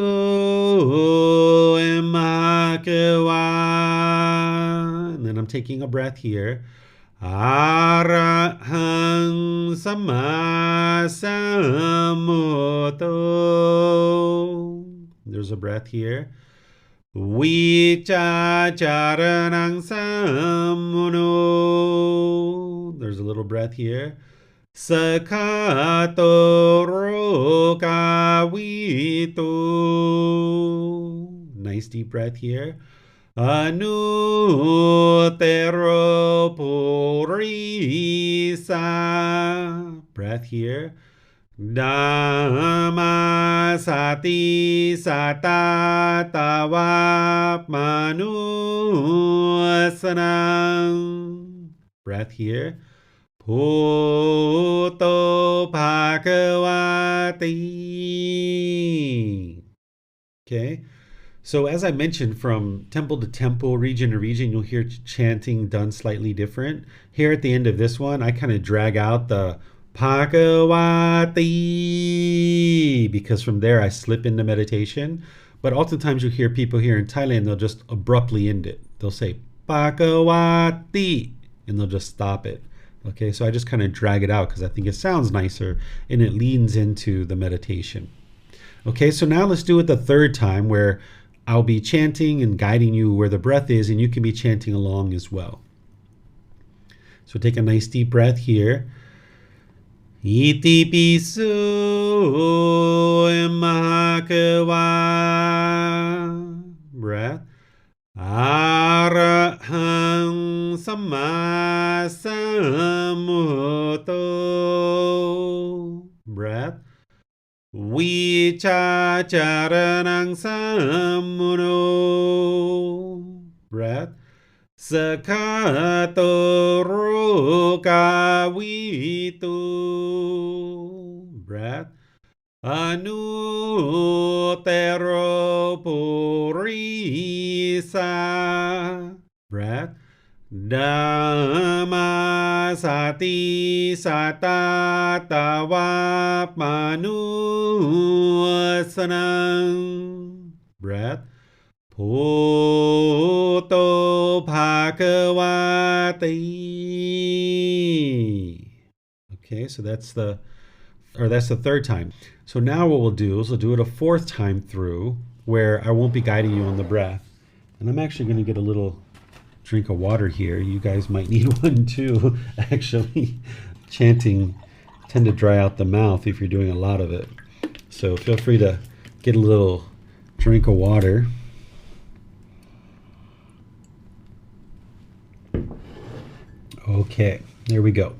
emakawa. And then I'm taking a breath here. Arahang samma sambuddho. There's a breath here. Vicacaranang sammuno. There's a little breath here. Sakato rokawito. Nice deep breath here. Anutero purisa. Breath here. Dhammasati satatawa manusanang. Breath here. Bhoto bhagavati. Okay. So as I mentioned, from temple to temple, region to region, you'll hear chanting done slightly different. Here at the end of this one, I kind of drag out the Bhagavati because from there I slip into meditation. But oftentimes you'll hear people here in Thailand, they'll just abruptly end it. They'll say Bhagavati and they'll just stop it. Okay, so I just kind of drag it out because I think it sounds nicer and it leans into the meditation. Okay, so now let's do it the third time where I'll be chanting and guiding you where the breath is, and you can be chanting along as well. So take a nice deep breath here. Iti pisu mahakava. Breath. Arahang samma sambuddho. Breath. Vichacharanang sammuno. Breath. Sakhato rukavitu. Breath. Anutero purisa. Breath. Dhammasati satatavapmanusanang. Breath. Bhutto bhagavati. Okay, so that's the third time. So now what we'll do is we'll do it a fourth time through where I won't be guiding you on the breath. And I'm actually going to get a little drink of water here. You guys might need one too. Actually, chanting tend to dry out the mouth if you're doing a lot of it. So feel free to get a little drink of water. Okay, there we go.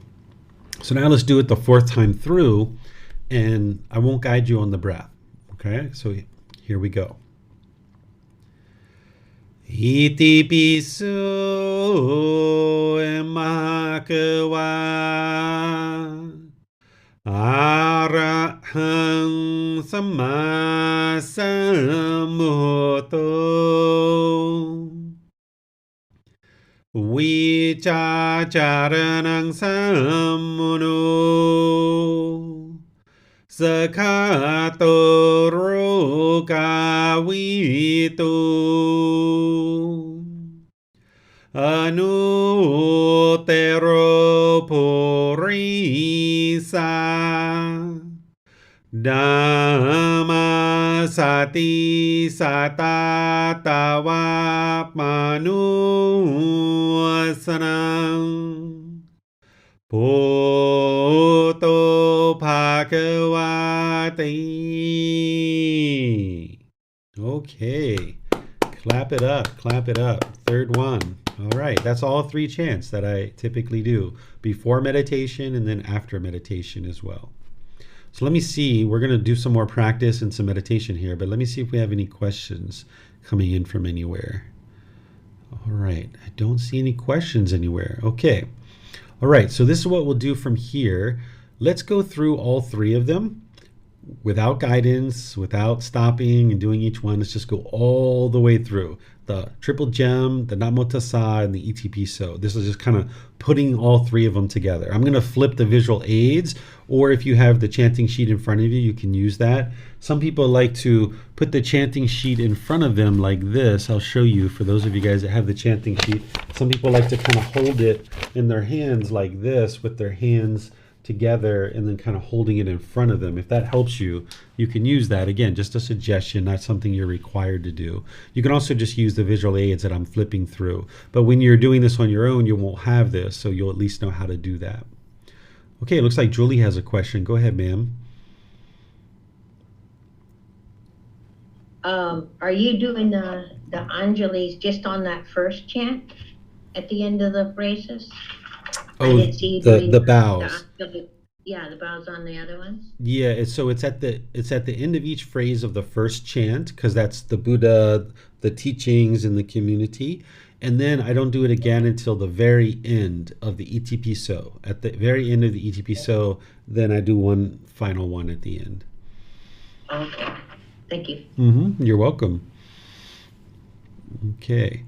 So now let's do it the fourth time through, and I won't guide you on the breath. Okay, so here we go. Iti pisu mahakava. Arahang samma sambuddho. Vichacharanang sammuno. Sakhato rukavitu. Anutero purisa. Dhammasati satatavapmanusanang. Bhutto bhagavati. Okay, clap it up, clap it up. Third one. All right, that's all three chants that I typically do before meditation and then after meditation as well. So let me see, we're going to do some more practice and some meditation here, but let me see if we have any questions coming in from anywhere. All right, I don't see any questions anywhere. Okay. All right, so this is what we'll do from here. Let's go through all three of them without guidance, without stopping and doing each one. Let's just go all the way through. The triple gem, the Namo Tassa, and the Itipiso. This is just kind of putting all three of them together. I'm going to flip the visual aids, or if you have the chanting sheet in front of you, you can use that. Some people like to put the chanting sheet in front of them like this. I'll show you for those of you guys that have the chanting sheet. Some people like to kind of hold it in their hands like this with their hands together and then kind of holding it in front of them. If that helps you, you can use that. Again, just a suggestion, not something you're required to do. You can also just use the visual aids that I'm flipping through. But when you're doing this on your own, you won't have this, so you'll at least know how to do that. Okay, it looks like Julie has a question. Go ahead, ma'am. Are you doing the Anjalis just on that first chant at the end of the phrases? Oh, the bows. Yeah, the bows on the other ones. Yeah, it's at the end of each phrase of the first chant, because that's the Buddha, the teachings, and the community. And then I don't do it again until the very end of the Itipiso. At the very end of the Itipiso, then I do one final one at the end. Okay, thank you. You're welcome. Okay.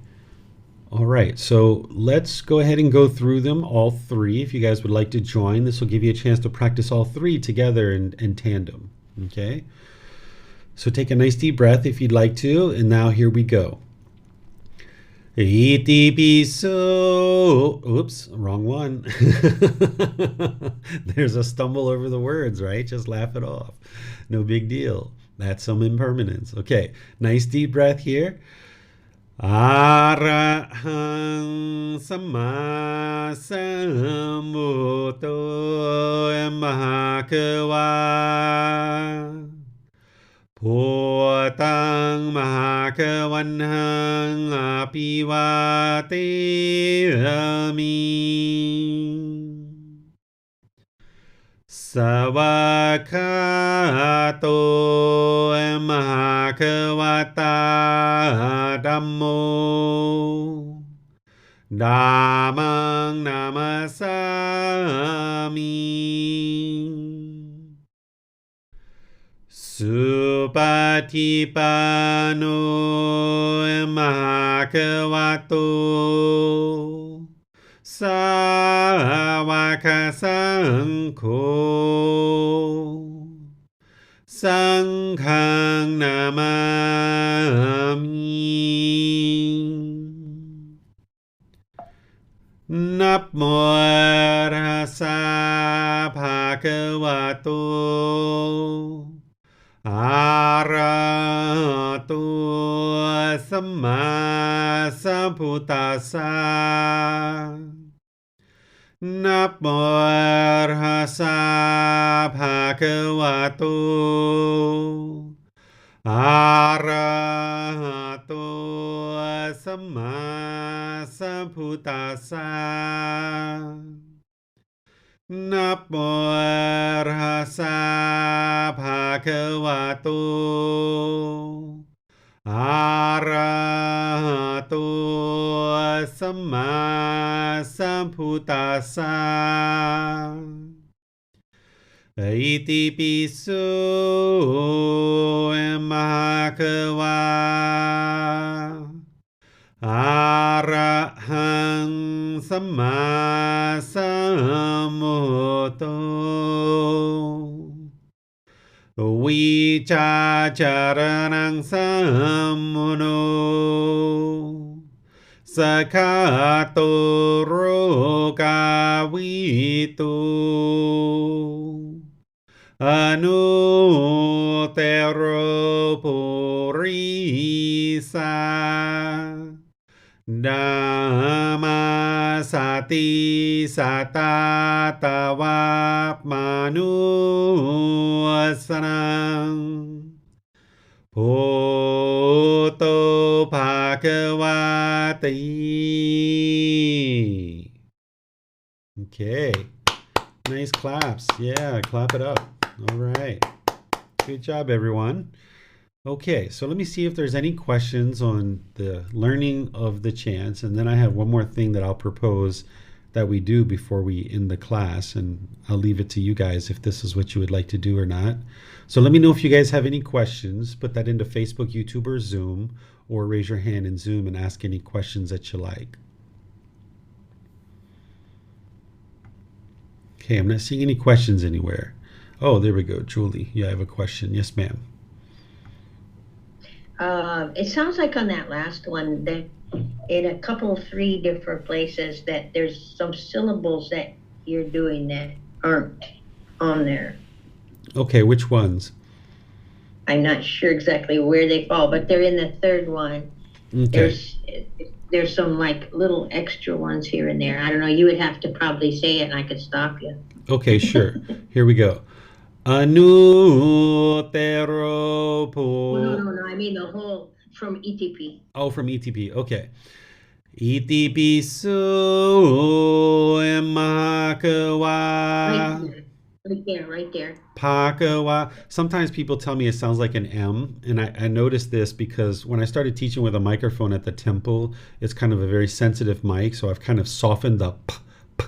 All right, so let's go ahead and go through them, all three. If you guys would like to join, this will give you a chance to practice all three together in tandem, okay? So take a nice deep breath if you'd like to, and now here we go. Iti piso. Oops, wrong one. There's a stumble over the words, right? Just laugh it off. No big deal. That's some impermanence. Okay, nice deep breath here. Arahang Samma Sambuddho Mahakawa Putang Mahakavanhang Apivateyami Savakato Mahakavata Dhammo Dhammang Namasami Supatipano Mahakavato Sāvaka Saṅkho Saṅghang Namami Namo Tassa Bhagavato Arahato Samma Sambuddhassa Namo Tassa Bhagavato Arahato Samma Sambuddhassa Namo Tassa Bhagavato Arahato Samma Sambuddhassa Iti piso Mahakawa Arahang Samma Sambuddho Vicacaranang Sammuno Sakato Rokavito Anutero Purisa Dhamma Sati Satatava Manuasanam Poto Bhagavati. Okay. Nice claps. Yeah, clap it up. All right. Good job, everyone. Okay, so let me see if there's any questions on the learning of the chants, and then I have one more thing that I'll propose that we do before we end the class, and I'll leave it to you guys if this is what you would like to do or not. So let me know if you guys have any questions. Put that into Facebook, YouTube, or Zoom, or raise your hand in Zoom and ask any questions that you like. Okay, I'm not seeing any questions anywhere. Oh, there we go. Julie, yeah, I have a question. Yes, ma'am. It sounds like on that last one that in a couple, 3 different places that there's some syllables that you're doing that aren't on there. Okay, which ones? I'm not sure exactly where they fall, but they're in the third one. Okay. There's some like little extra ones here and there. I don't know. You would have to probably say it, and I could stop you. Okay, sure. Here we go. Anutero po. No. I mean the whole from ETP. Oh, from ETP. Okay. ETP so makawa. Right there. Pakawa. Sometimes people tell me it sounds like an M, and I noticed this because when I started teaching with a microphone at the temple, it's kind of a very sensitive mic, so I've kind of softened the p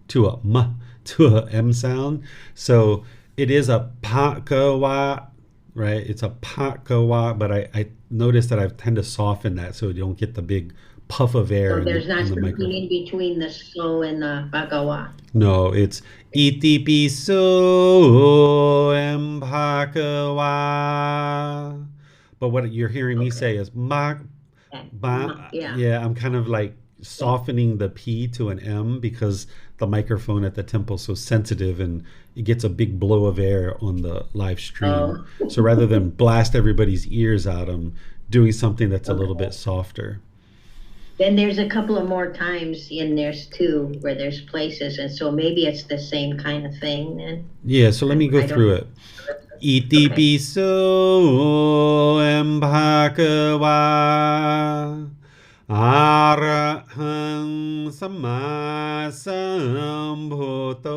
to a m to a M sound. So it is a pakawa, right? It's a pakawa, but I noticed that I tend to soften that so you don't get the big puff of air. So there's not something microphone in between the so and the bhagawa. No, it's iti so and bhagawa. But what you're hearing me say is Okay. Yeah. Yeah, I'm kind of like softening the P to an M because the microphone at the temple is so sensitive and it gets a big blow of air on the live stream. Oh. So rather than blast everybody's ears out, I'm doing something that's a little Okay. bit softer. Then there's a couple of more times in there's two where there's places, and so maybe it's the same kind of thing then. Yeah, so let me go I don't through know. it. Iti Okay. piso bhagava arahang samma sambuddho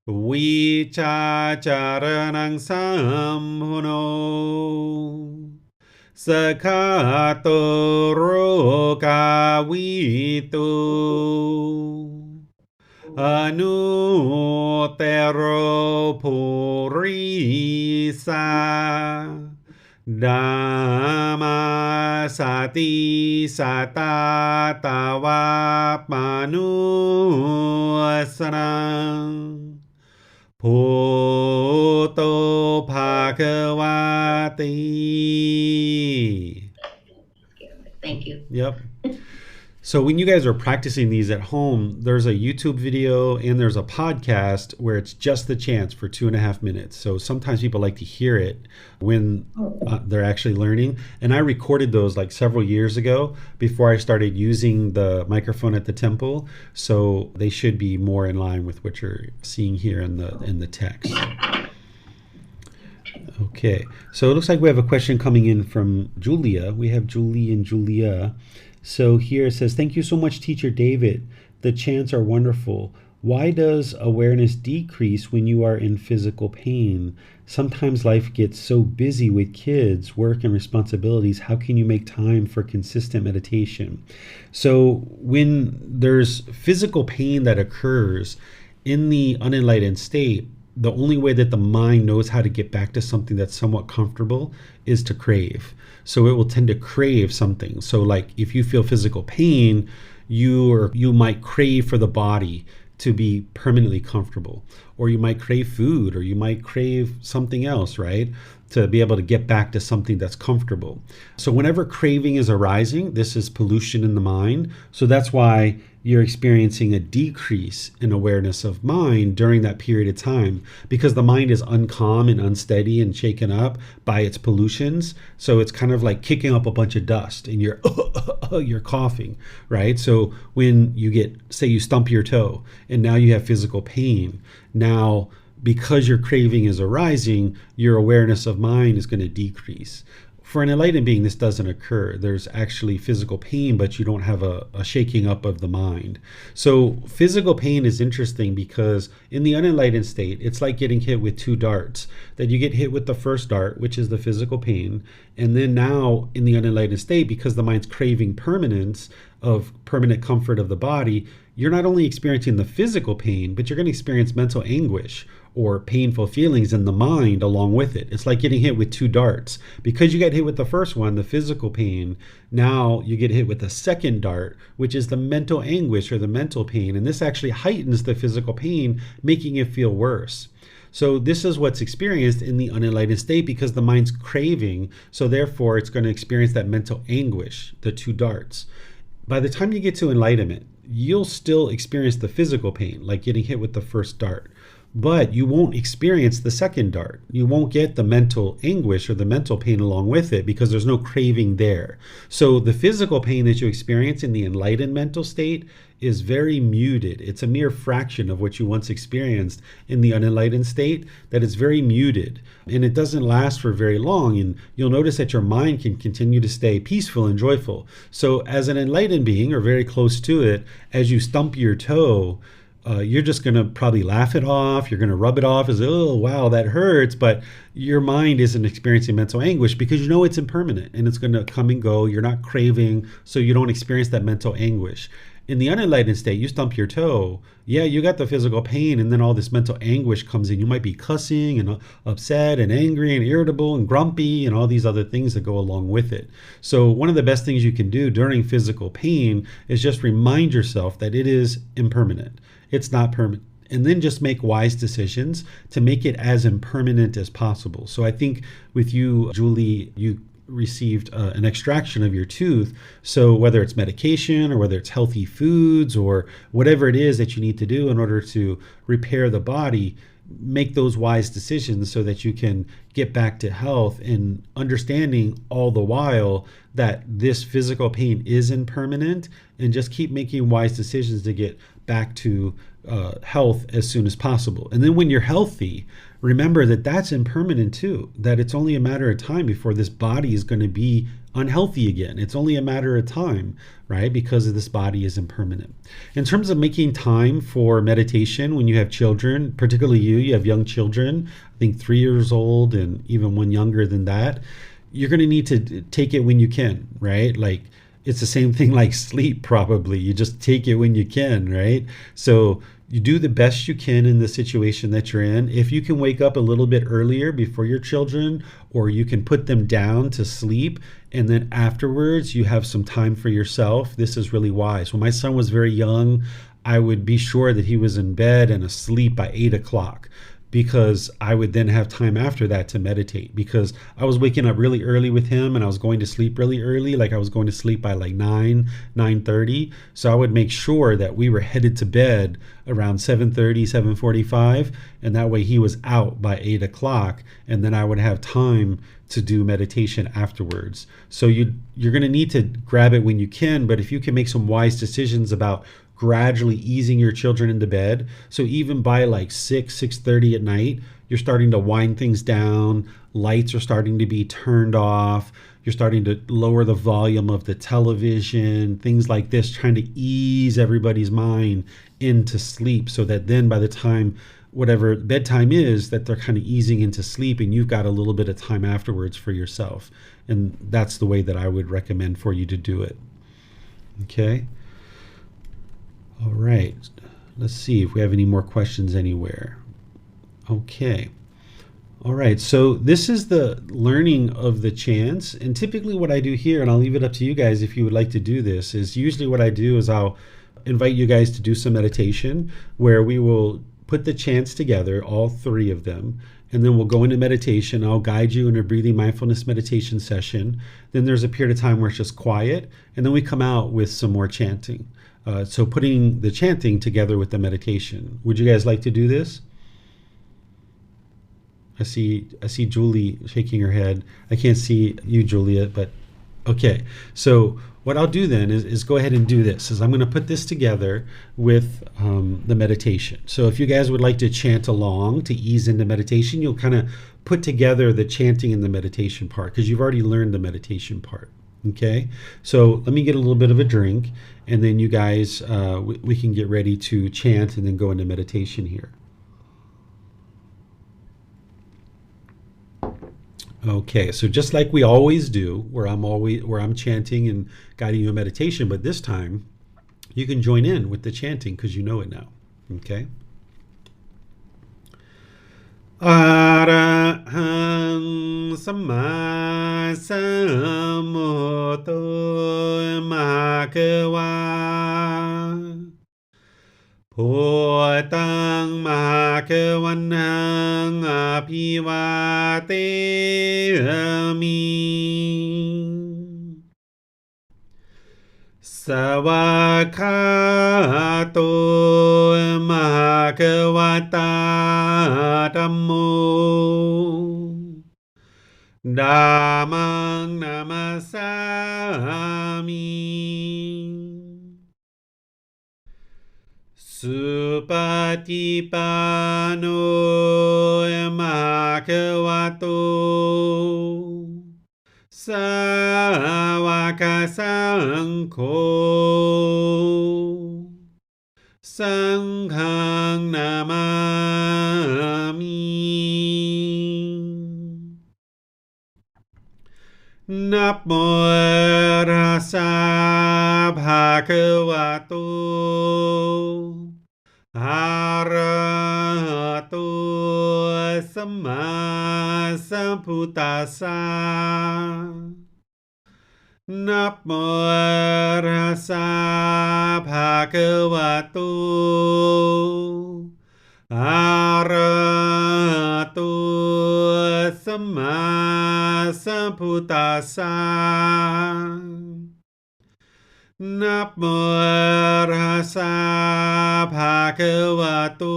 vichacharanang sambuno sakhato rogavitu Anutero purisa Dhamma sati satatava manuasana Bhutto bhagavati. Thank you. Yep. So when you guys are practicing these at home, there's a YouTube video and there's a podcast where it's just the chants for 2.5 minutes. So sometimes people like to hear it when they're actually learning. And I recorded those like several years ago before I started using the microphone at the temple. So they should be more in line with what you're seeing here in the text. Okay, so it looks like we have a question coming in from Julia. We have Julie and Julia. So here it says, thank you so much, Teacher David. The chants are wonderful. Why does awareness decrease when you are in physical pain? Sometimes life gets so busy with kids, work, and responsibilities. How can you make time for consistent meditation? So when there's physical pain that occurs in the unenlightened state, the only way that the mind knows how to get back to something that's somewhat comfortable is to crave. So it will tend to crave something. So like if you feel physical pain, you might crave for the body to be permanently comfortable, or you might crave food, or you might crave something else, right? To be able to get back to something that's comfortable. So whenever craving is arising, this is pollution in the mind. So that's why you're experiencing a decrease in awareness of mind during that period of time, because the mind is uncalm and unsteady and shaken up by its pollutions. So it's kind of like kicking up a bunch of dust and you're coughing, right? So when you get, say you stump your toe and now you have physical pain, now because your craving is arising, your awareness of mind is going to decrease. For an enlightened being, this doesn't occur. There's actually physical pain, but you don't have a shaking up of the mind. So physical pain is interesting because in the unenlightened state, it's like getting hit with two darts. That you get hit with the first dart, which is the physical pain. And then now in the unenlightened state, because the mind's craving permanence of permanent comfort of the body, you're not only experiencing the physical pain, but you're going to experience mental anguish or painful feelings in the mind along with it. It's like getting hit with two darts. Because you got hit with the first one, the physical pain, now you get hit with the second dart, which is the mental anguish or the mental pain. And this actually heightens the physical pain, making it feel worse. So this is what's experienced in the unenlightened state because the mind's craving. So therefore, it's going to experience that mental anguish, the two darts. By the time you get to enlightenment, you'll still experience the physical pain, like getting hit with the first dart. But you won't experience the second dart. You won't get the mental anguish or the mental pain along with it because there's no craving there. So the physical pain that you experience in the enlightened mental state is very muted. It's a mere fraction of what you once experienced in the unenlightened state, that is very muted. And it doesn't last for very long. And you'll notice that your mind can continue to stay peaceful and joyful. So as an enlightened being or very close to it, as you stump your toe, you're just going to probably laugh it off. You're going to rub it off as, oh, wow, that hurts. But your mind isn't experiencing mental anguish because you know it's impermanent and it's going to come and go. You're not craving, so you don't experience that mental anguish. In the unenlightened state, you stump your toe. Yeah, you got the physical pain, and then all this mental anguish comes in. You might be cussing and upset and angry and irritable and grumpy and all these other things that go along with it. So one of the best things you can do during physical pain is just remind yourself that it is impermanent. It's not permanent. And then just make wise decisions to make it as impermanent as possible. So I think with you, Julie, you received an extraction of your tooth. So whether it's medication or whether it's healthy foods or whatever it is that you need to do in order to repair the body, make those wise decisions so that you can get back to health, and understanding all the while that this physical pain is impermanent, and just keep making wise decisions to get back to health as soon as possible. And then when you're healthy, remember that that's impermanent too, that it's only a matter of time before this body is going to be unhealthy again. It's only a matter of time, right? Because of this body is impermanent. In terms of making time for meditation, when you have children, particularly you have young children, I think 3 years old and even one younger than that, you're going to need to take it when you can, right? Like, it's the same thing like sleep, probably. You just take it when you can, right? So you do the best you can in the situation that you're in. If you can wake up a little bit earlier before your children, or you can put them down to sleep, and then afterwards you have some time for yourself, this is really wise. When my son was very young, I would be sure that he was in bed and asleep by 8 o'clock, because I would then have time after that to meditate, because I was waking up really early with him and I was going to sleep really early. Like, I was going to sleep by like 9:30. So I would make sure that we were headed to bed around 7:30, 7:45, and that way he was out by 8 o'clock, and then I would have time to do meditation afterwards. So you're going to need to grab it when you can, but if you can make some wise decisions about gradually easing your children into bed. So even by like 6:30 at night, you're starting to wind things down. Lights are starting to be turned off. You're starting to lower the volume of the television, things like this, trying to ease everybody's mind into sleep, so that then by the time whatever bedtime is, that they're kind of easing into sleep, and you've got a little bit of time afterwards for yourself. And that's the way that I would recommend for you to do it. Okay. All right, let's see if we have any more questions anywhere. Okay. All right, so this is the learning of the chants. And typically what I do here, and I'll leave it up to you guys if you would like to do this, is usually what I do is I'll invite you guys to do some meditation where we will put the chants together, all 3 of them, and then we'll go into meditation. I'll guide you in a breathing mindfulness meditation session. Then there's a period of time where it's just quiet, and then we come out with some more chanting. So putting the chanting together with the meditation. Would you guys like to do this? I see Julie shaking her head. I can't see you, Julia, but okay. So what I'll do then is go ahead and do this. I'm going to put this together with the meditation. So if you guys would like to chant along to ease into meditation, you'll kind of put together the chanting and the meditation part, because you've already learned the meditation part. Okay, so let me get a little bit of a drink, and then you guys, we can get ready to chant and then go into meditation here. Okay, so just like we always do, where I'm chanting and guiding you in meditation, but this time you can join in with the chanting because you know it now. Okay. Arahang Samma Sambuddho Bhagava Bhutang Bhagavanang Abhivateyami Savakato Bhagavata Dhammo Dhammang Namasami Supatipano Bhagavato Sāvaka Saṅkho Saṅghang Namami. Namo Tassa Bhagavato Arahato Samma Sambuddhassa. Namo Tassa Bhagavato Arahato Samma Sambuddhassa. Sambuddhassa. Namo Tassa Bhagavato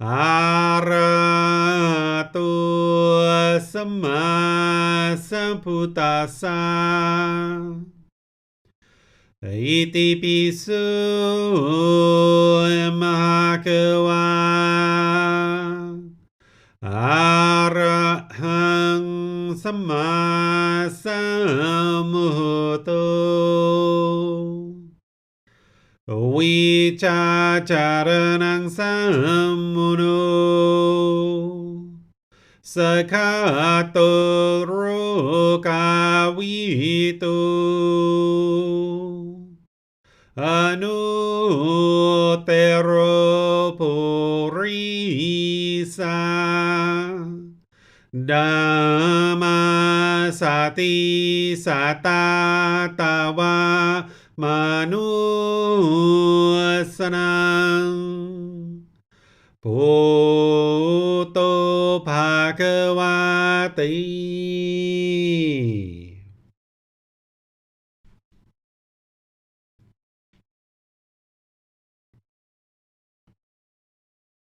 Arahato Samma Sambuddhassa. Iti pisu Bhagava Arahang Samma Sambuddho. Vicacaranang sammuno Sakhato rokavito Anutero purisa Dhamma sati satatawa manusanang Poto Bhagavati.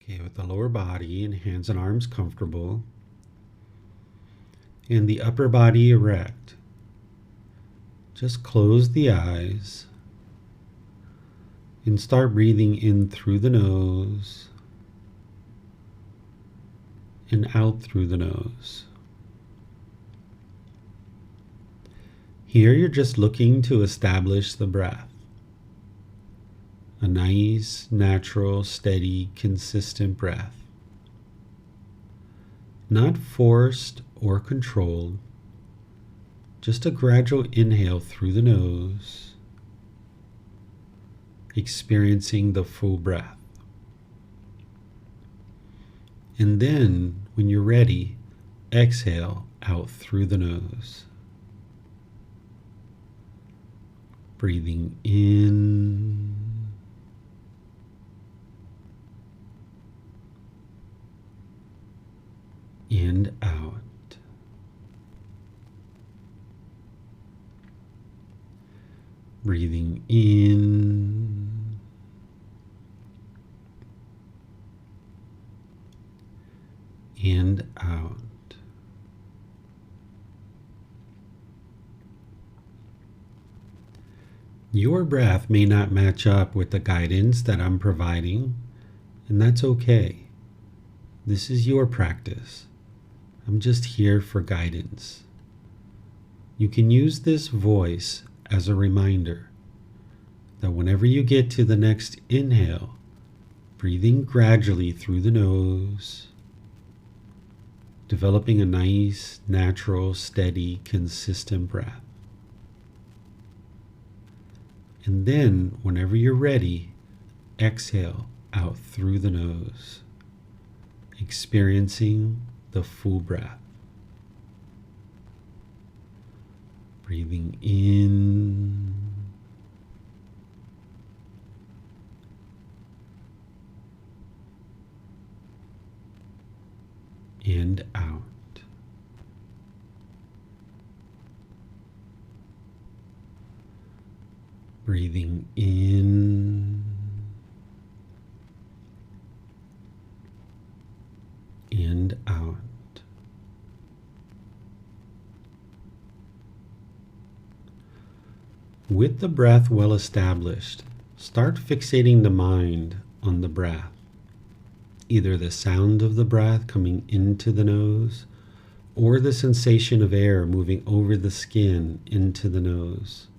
Okay, with the lower body and hands and arms comfortable, and the upper body erect, just close the eyes and start breathing in through the nose and out through the nose. Here you're just looking to establish the breath. A nice, natural, steady, consistent breath. Not forced or controlled, just a gradual inhale through the nose, experiencing the full breath. And then, when you're ready, exhale out through the nose. Breathing in and out. Breathing in and out. Your breath may not match up with the guidance that I'm providing, and that's okay. This is your practice. I'm just here for guidance. You can use this voice as a reminder that whenever you get to the next inhale, breathing gradually through the nose, developing a nice, natural, steady, consistent breath. And then, whenever you're ready, exhale out through the nose, experiencing the full breath. Breathing in and out. Breathing in and out. With the breath well established, start fixating the mind on the breath, either the sound of the breath coming into the nose or the sensation of air moving over the skin into the nose.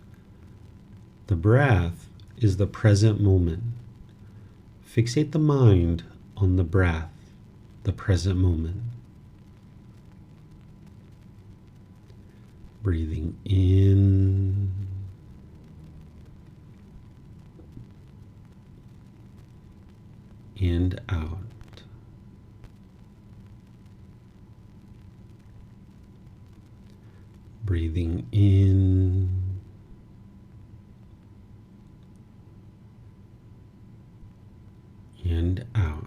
The breath is the present moment. Fixate the mind on the breath, the present moment. Breathing in and out. Breathing in and out.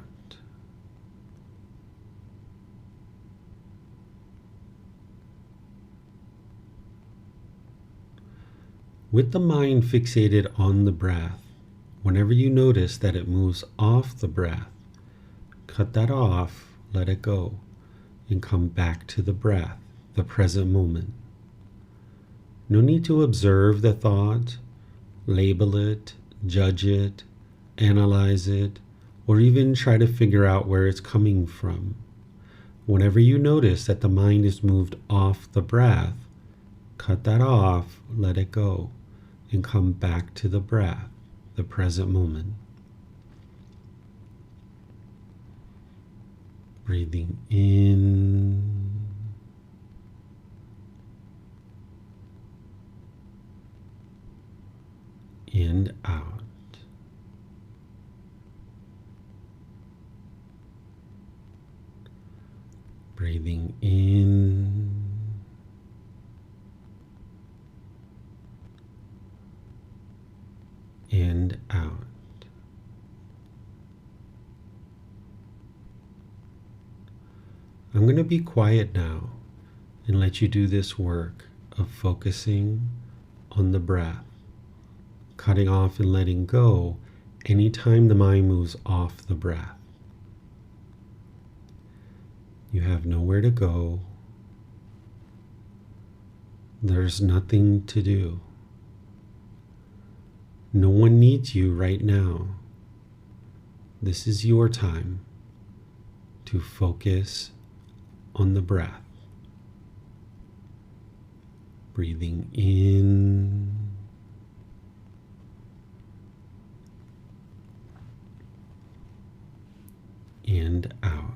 With the mind fixated on the breath, whenever you notice that it moves off the breath, cut that off, let it go, and come back to the breath, the present moment. No need to observe the thought, label it, judge it, analyze it, or even try to figure out where it's coming from. Whenever you notice that the mind is moved off the breath, cut that off, let it go, and come back to the breath, the present moment. Breathing in and out. Breathing in and out. I'm going to be quiet now and let you do this work of focusing on the breath, cutting off and letting go anytime the mind moves off the breath. You have nowhere to go. There's nothing to do. No one needs you right now. This is your time to focus on the breath. Breathing in and out.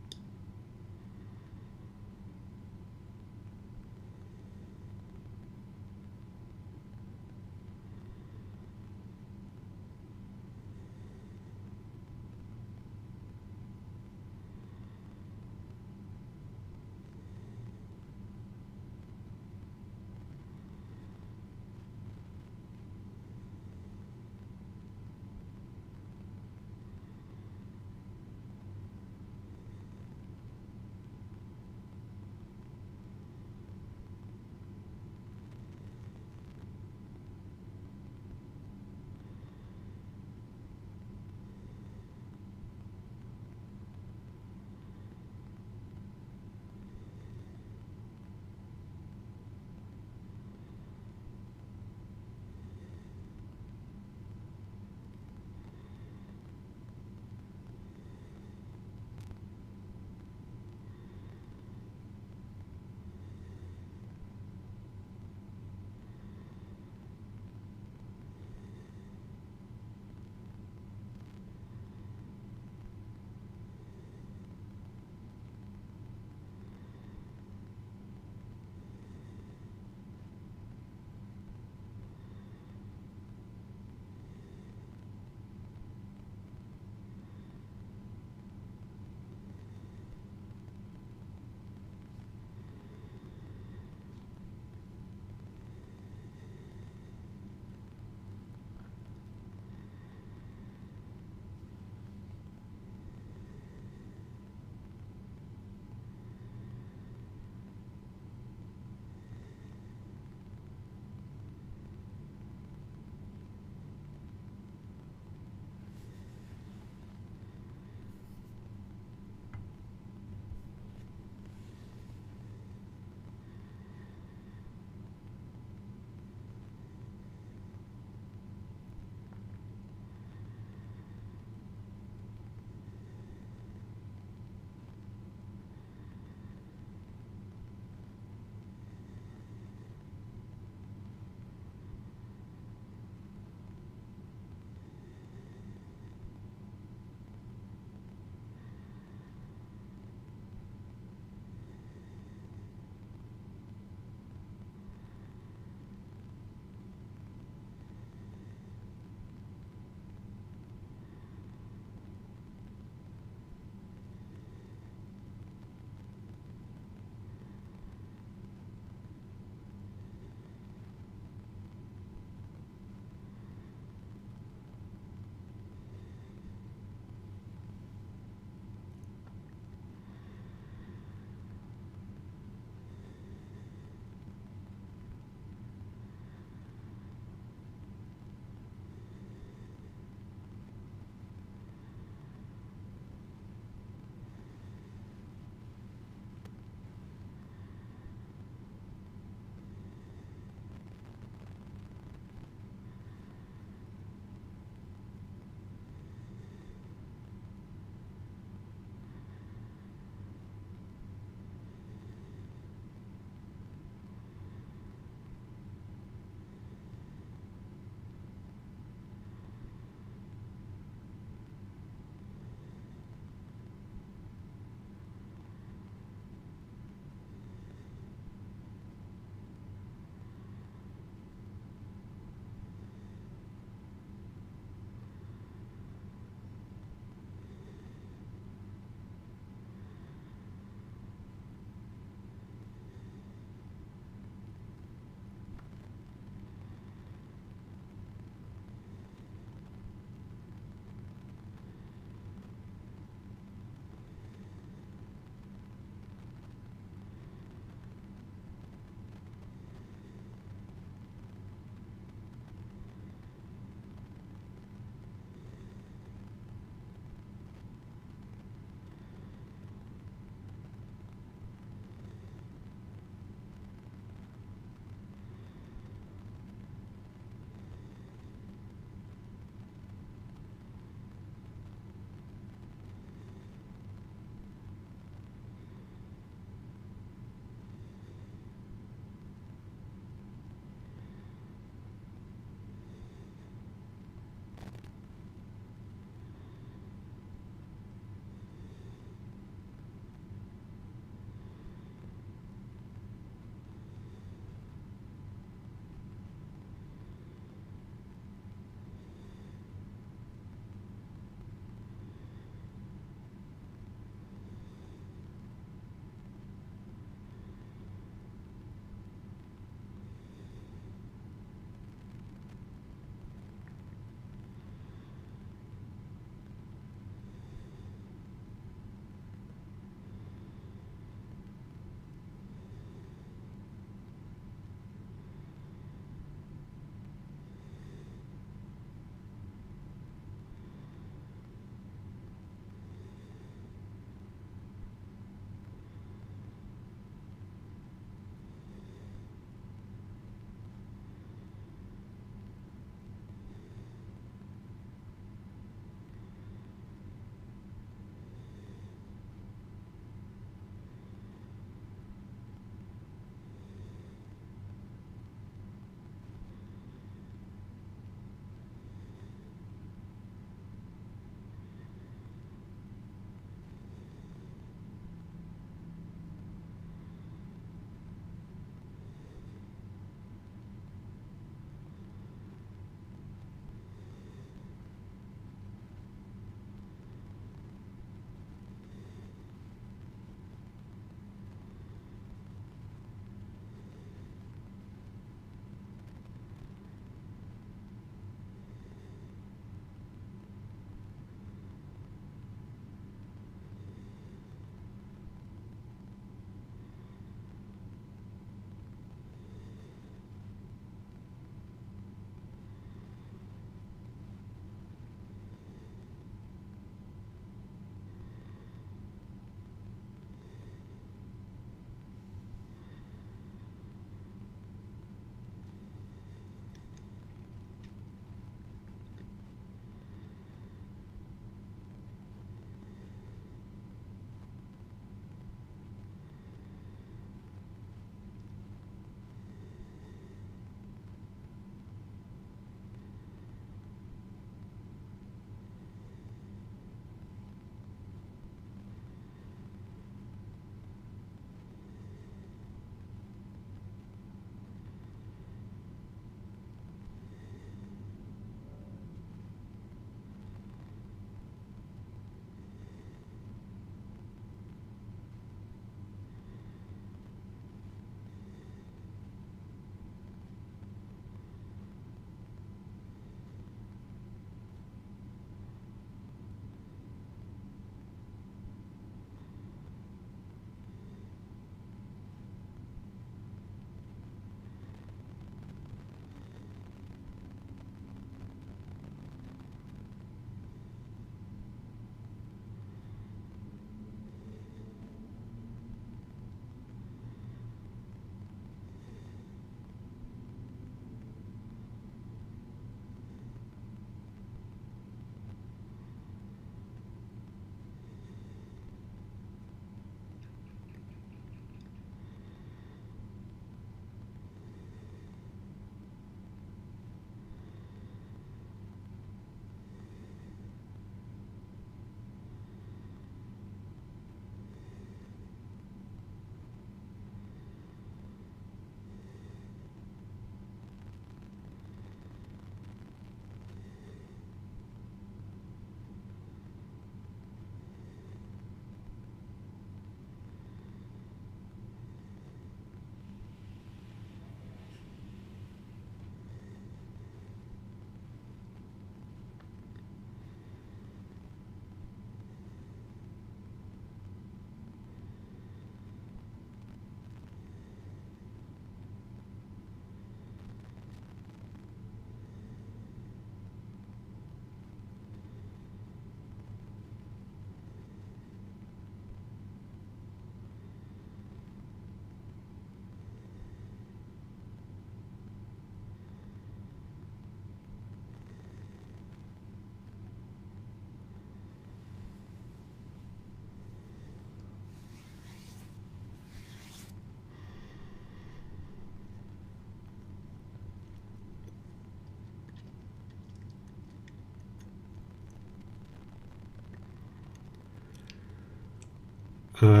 อะ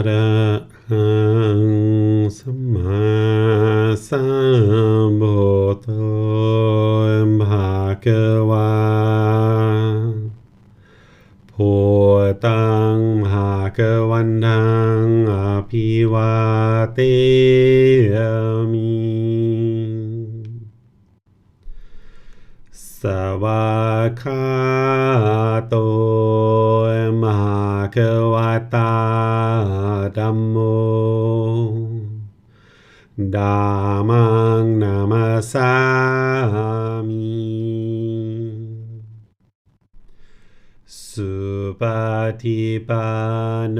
ระหังสัมมาสัมพุทโธภะคะวาพุทธังภะคะวันตังอภิวาเทมิ สวากขาโตมหาควตาธัมโมธัมมังนามัสสามิสุปฏิปันโน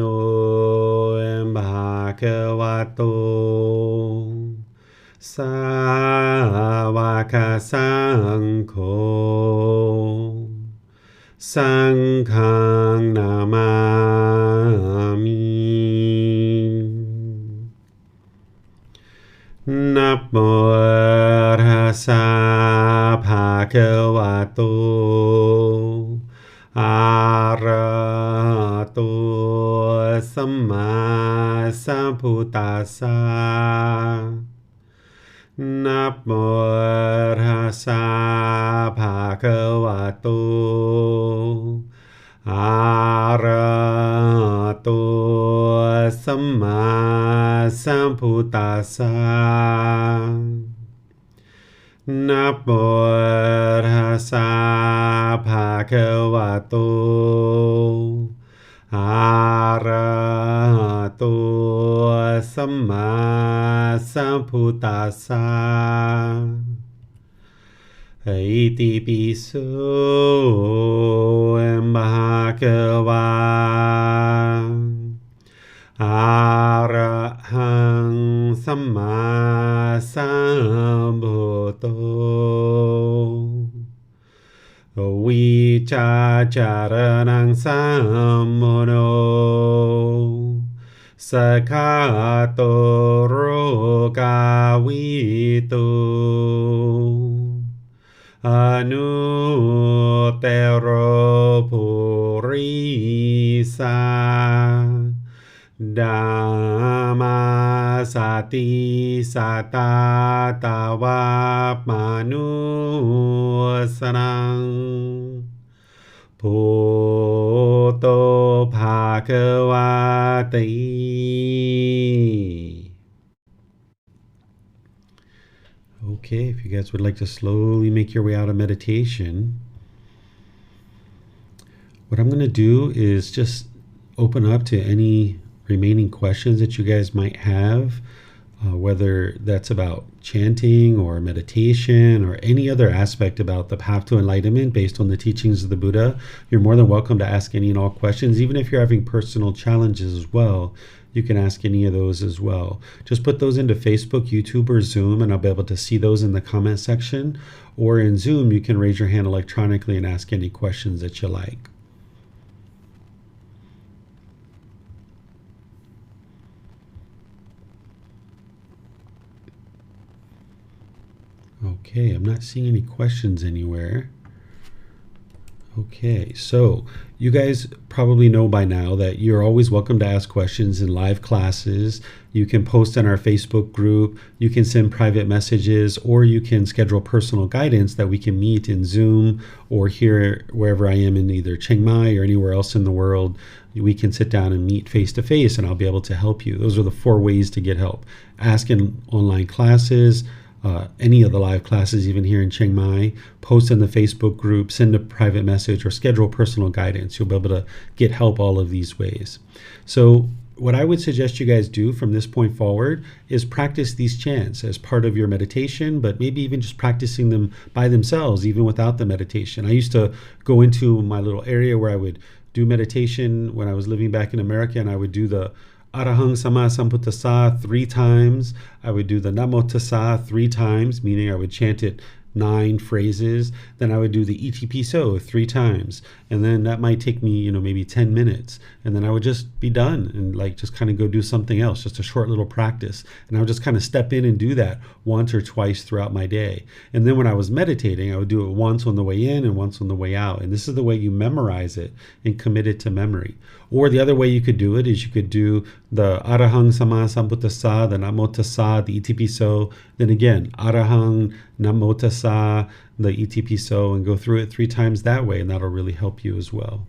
ภะคะวะโตสาวกสังโฆสังฆังนามามินะโมตัสสะภะคะวะโตอะระหะโตสัมมาสัมพุทธัสสะนะโมตัสสะภะคะวะโตอะระหะโตสัมมาสัมพุทธัสสะนะโมตัสสะภะคะวะโตอะระหะโตสัมมาสัมพุทธัสสะอิติปิโสภะคะวะอะระหังสัมมาสัมพุทโธวิชาจารนังสัมโมโนสกขาโตโรกาวิโตอนุเตโรปุริสาดามาสติสัตตาตาวามานุสนังพุทโธภะคะวะติ Okay, if you guys would like to slowly make your way out of meditation, what I'm going to do is just open up to any remaining questions that you guys might have, whether that's about chanting or meditation or any other aspect about the path to enlightenment based on the teachings of the Buddha. You're more than welcome to ask any and all questions. Even if you're having personal challenges as well, you can ask any of those as well. Just put those into Facebook, YouTube, or Zoom, and I'll be able to see those in the comment section. Or in Zoom, you can raise your hand electronically and ask any questions that you like. Okay, I'm not seeing any questions anywhere. Okay, so you guys probably know by now that you're always welcome to ask questions in live classes. You can post in our Facebook group, you can send private messages, or you can schedule personal guidance that we can meet in Zoom or here wherever I am in either Chiang Mai or anywhere else in the world. We can sit down and meet face to face and I'll be able to help you. Those are the 4 ways to get help. Ask in online classes, any of the live classes, even here in Chiang Mai, post in the Facebook group, send a private message, or schedule personal guidance. You'll be able to get help all of these ways. So what I would suggest you guys do from this point forward is practice these chants as part of your meditation, but maybe even just practicing them by themselves, even without the meditation. I used to go into my little area where I would do meditation when I was living back in America, and I would do the Arahang Sama Sambuddhasa 3 times. I would do the Namo Tassa 3 times, meaning I would chant it 9 phrases. Then I would do the Iti Piso 3 times. And then that might take me, maybe 10 minutes. And then I would just be done and like just kind of go do something else, just a short little practice. And I would just kind of step in and do that once or twice throughout my day. And then when I was meditating, I would do it once on the way in and once on the way out. And this is the way you memorize it and commit it to memory. Or the other way you could do it is you could do the Arahang Sama Sambuddhasa, the Namo Tassa, the Iti Piso. Then again, Arahang, Namo Tassa, the Iti Piso, and go through it 3 times that way, and that'll really help you as well.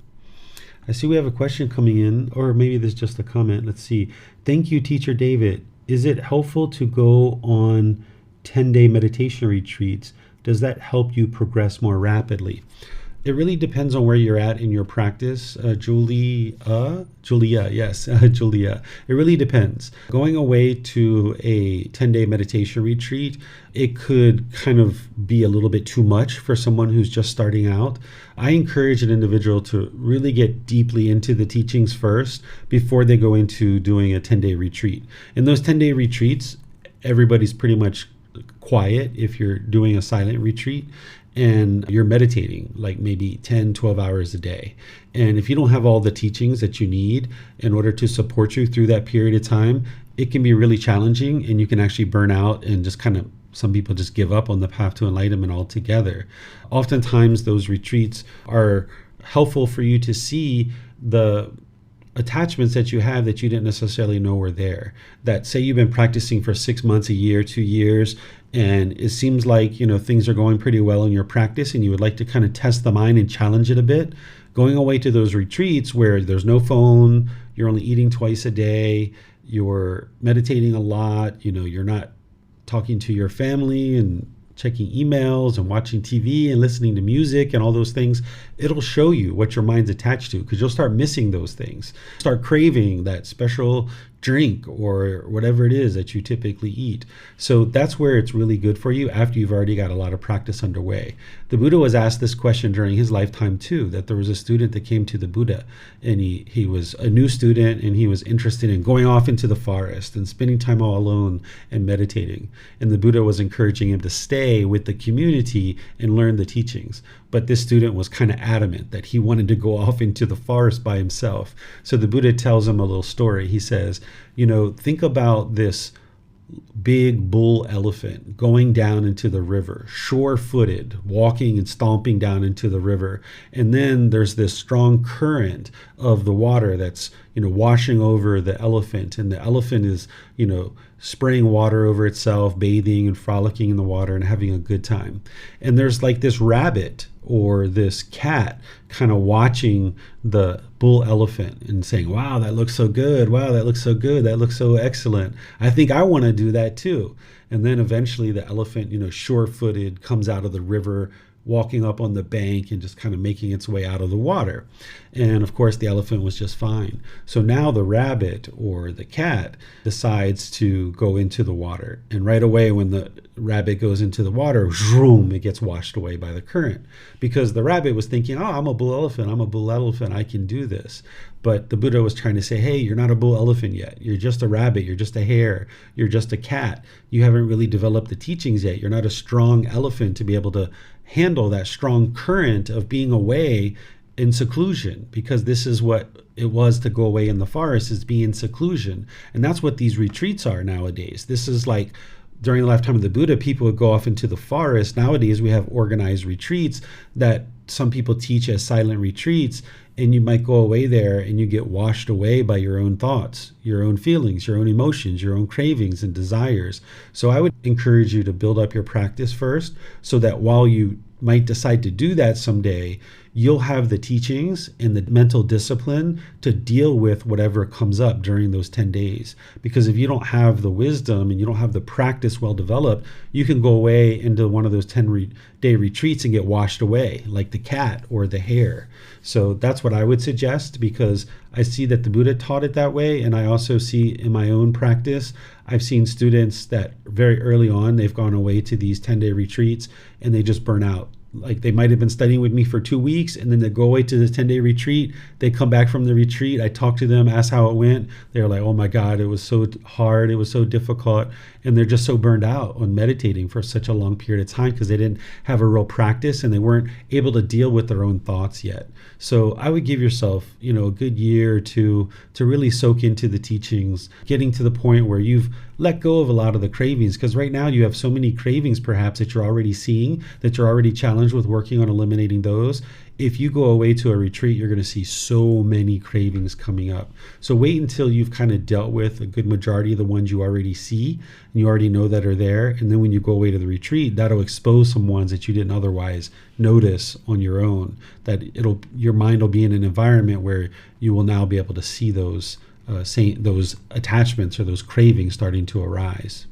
I see we have a question coming in, or maybe there's just a comment. Let's see. Thank you, Teacher David. Is it helpful to go on 10-day meditation retreats? Does that help you progress more rapidly? It really depends on where you're at in your practice. Julia, yes, Julia. It really depends. Going away to a 10-day meditation retreat, it could kind of be a little bit too much for someone who's just starting out. I encourage an individual to really get deeply into the teachings first before they go into doing a 10-day retreat. In those 10-day retreats, everybody's pretty much quiet if you're doing a silent retreat. And you're meditating like maybe 10, 12 hours a day. And if you don't have all the teachings that you need in order to support you through that period of time, it can be really challenging and you can actually burn out and just kind of, some people just give up on the path to enlightenment altogether. Oftentimes those retreats are helpful for you to see the attachments that you have that you didn't necessarily know were there. That say you've been practicing for 6 months, a year, 2 years, and it seems like, things are going pretty well in your practice and you would like to kind of test the mind and challenge it a bit. Going away to those retreats where there's no phone, you're only eating twice a day, you're meditating a lot, you're not talking to your family and checking emails and watching TV and listening to music and all those things, it'll show you what your mind's attached to, because you'll start missing those things. Start craving that special drink or whatever it is that you typically eat. So that's where it's really good for you after you've already got a lot of practice underway. The Buddha was asked this question during his lifetime too, that there was a student that came to the Buddha and he was a new student and he was interested in going off into the forest and spending time all alone and meditating. And the Buddha was encouraging him to stay with the community and learn the teachings. But this student was kind of adamant that he wanted to go off into the forest by himself. So the Buddha tells him a little story. He says, think about this big bull elephant going down into the river, sure-footed, walking and stomping down into the river. And then there's this strong current of the water that's, washing over the elephant. And the elephant is, spraying water over itself, bathing and frolicking in the water and having a good time. And there's like this rabbit or this cat kind of watching the bull elephant and saying, wow, that looks so good. Wow, that looks so good. That looks so excellent. I think I want to do that too. And then eventually the elephant, sure-footed, comes out of the river, walking up on the bank and just kind of making its way out of the water. And of course, the elephant was just fine. So now the rabbit or the cat decides to go into the water. And right away, when the rabbit goes into the water, vroom, it gets washed away by the current. Because the rabbit was thinking, oh, I'm a bull elephant, I can do this. But the Buddha was trying to say, hey, you're not a bull elephant yet. You're just a rabbit. You're just a hare. You're just a cat. You haven't really developed the teachings yet. You're not a strong elephant to be able to handle that strong current of being away in seclusion, because this is what it was to go away in the forest, is be in seclusion. And that's what these retreats are nowadays. This is like during the lifetime of the Buddha, people would go off into the forest. Nowadays, we have organized retreats that some people teach as silent retreats, and you might go away there and you get washed away by your own thoughts, your own feelings, your own emotions, your own cravings and desires. So I would encourage you to build up your practice first, so that while you might decide to do that someday, you'll have the teachings and the mental discipline to deal with whatever comes up during those 10 days. Because if you don't have the wisdom and you don't have the practice well developed, you can go away into one of those 10-day retreats and get washed away like the cat or the hare. So that's what I would suggest, because I see that the Buddha taught it that way. And I also see in my own practice, I've seen students that very early on, they've gone away to these 10-day retreats and they just burn out. like they might have been studying with me for 2 weeks, and then they go away to the 10-day retreat. They come back from the retreat. I talk to them, ask how it went. They're like, oh my God, it was so hard. It was so difficult. And they're just so burned out on meditating for such a long period of time because they didn't have a real practice and they weren't able to deal with their own thoughts yet. So I would give yourself, a good year or two to really soak into the teachings, getting to the point where you've let go of a lot of the cravings, because right now you have so many cravings perhaps that you're already seeing, that you're already challenged with working on eliminating those. If you go away to a retreat, you're going to see so many cravings coming up. So wait until you've kind of dealt with a good majority of the ones you already see and you already know that are there. And then when you go away to the retreat, that'll expose some ones that you didn't otherwise notice on your own. That your mind will be in an environment where you will now be able to see those those attachments or those cravings starting to arise.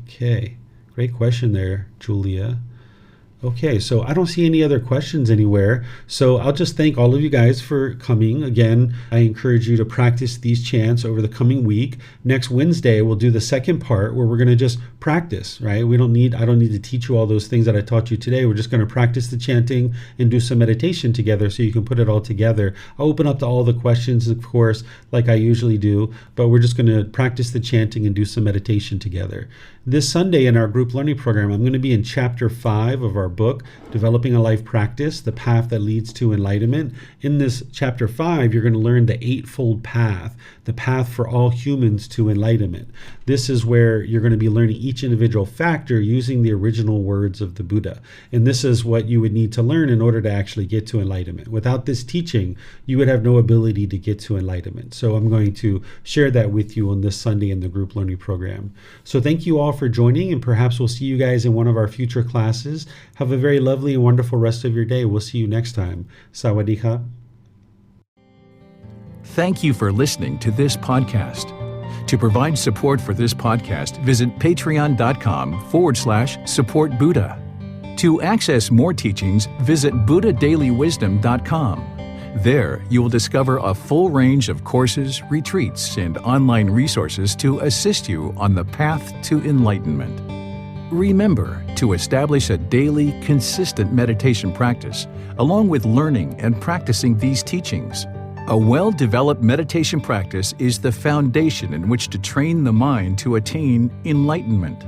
Okay, great question there, Julia. Okay, so I don't see any other questions anywhere. So I'll just thank all of you guys for coming. Again, I encourage you to practice these chants over the coming week. Next Wednesday, we'll do the second part where we're going to just practice, right? I don't need to teach you all those things that I taught you today. We're just going to practice the chanting and do some meditation together so you can put it all together. I'll open up to all the questions, of course, like I usually do, but we're just going to practice the chanting and do some meditation together. This Sunday in our group learning program, I'm going to be in chapter 5 of our book, Developing a Life Practice, The Path That Leads to Enlightenment. In this chapter 5, you're going to learn the Eightfold Path, the path for all humans to enlightenment. This is where you're going to be learning each individual factor using the original words of the Buddha. And this is what you would need to learn in order to actually get to enlightenment. Without this teaching, you would have no ability to get to enlightenment. So I'm going to share that with you on this Sunday in the group learning program. So thank you all for joining, and perhaps we'll see you guys in one of our future classes. Have a very lovely and wonderful rest of your day. We'll see you next time. Sawadee ka. Thank you for listening to this podcast. To provide support for this podcast, visit patreon.com/support Buddha. To access more teachings, visit buddhadailywisdom.com. There, you will discover a full range of courses, retreats, and online resources to assist you on the path to enlightenment. Remember to establish a daily, consistent meditation practice, along with learning and practicing these teachings. A well-developed meditation practice is the foundation in which to train the mind to attain enlightenment.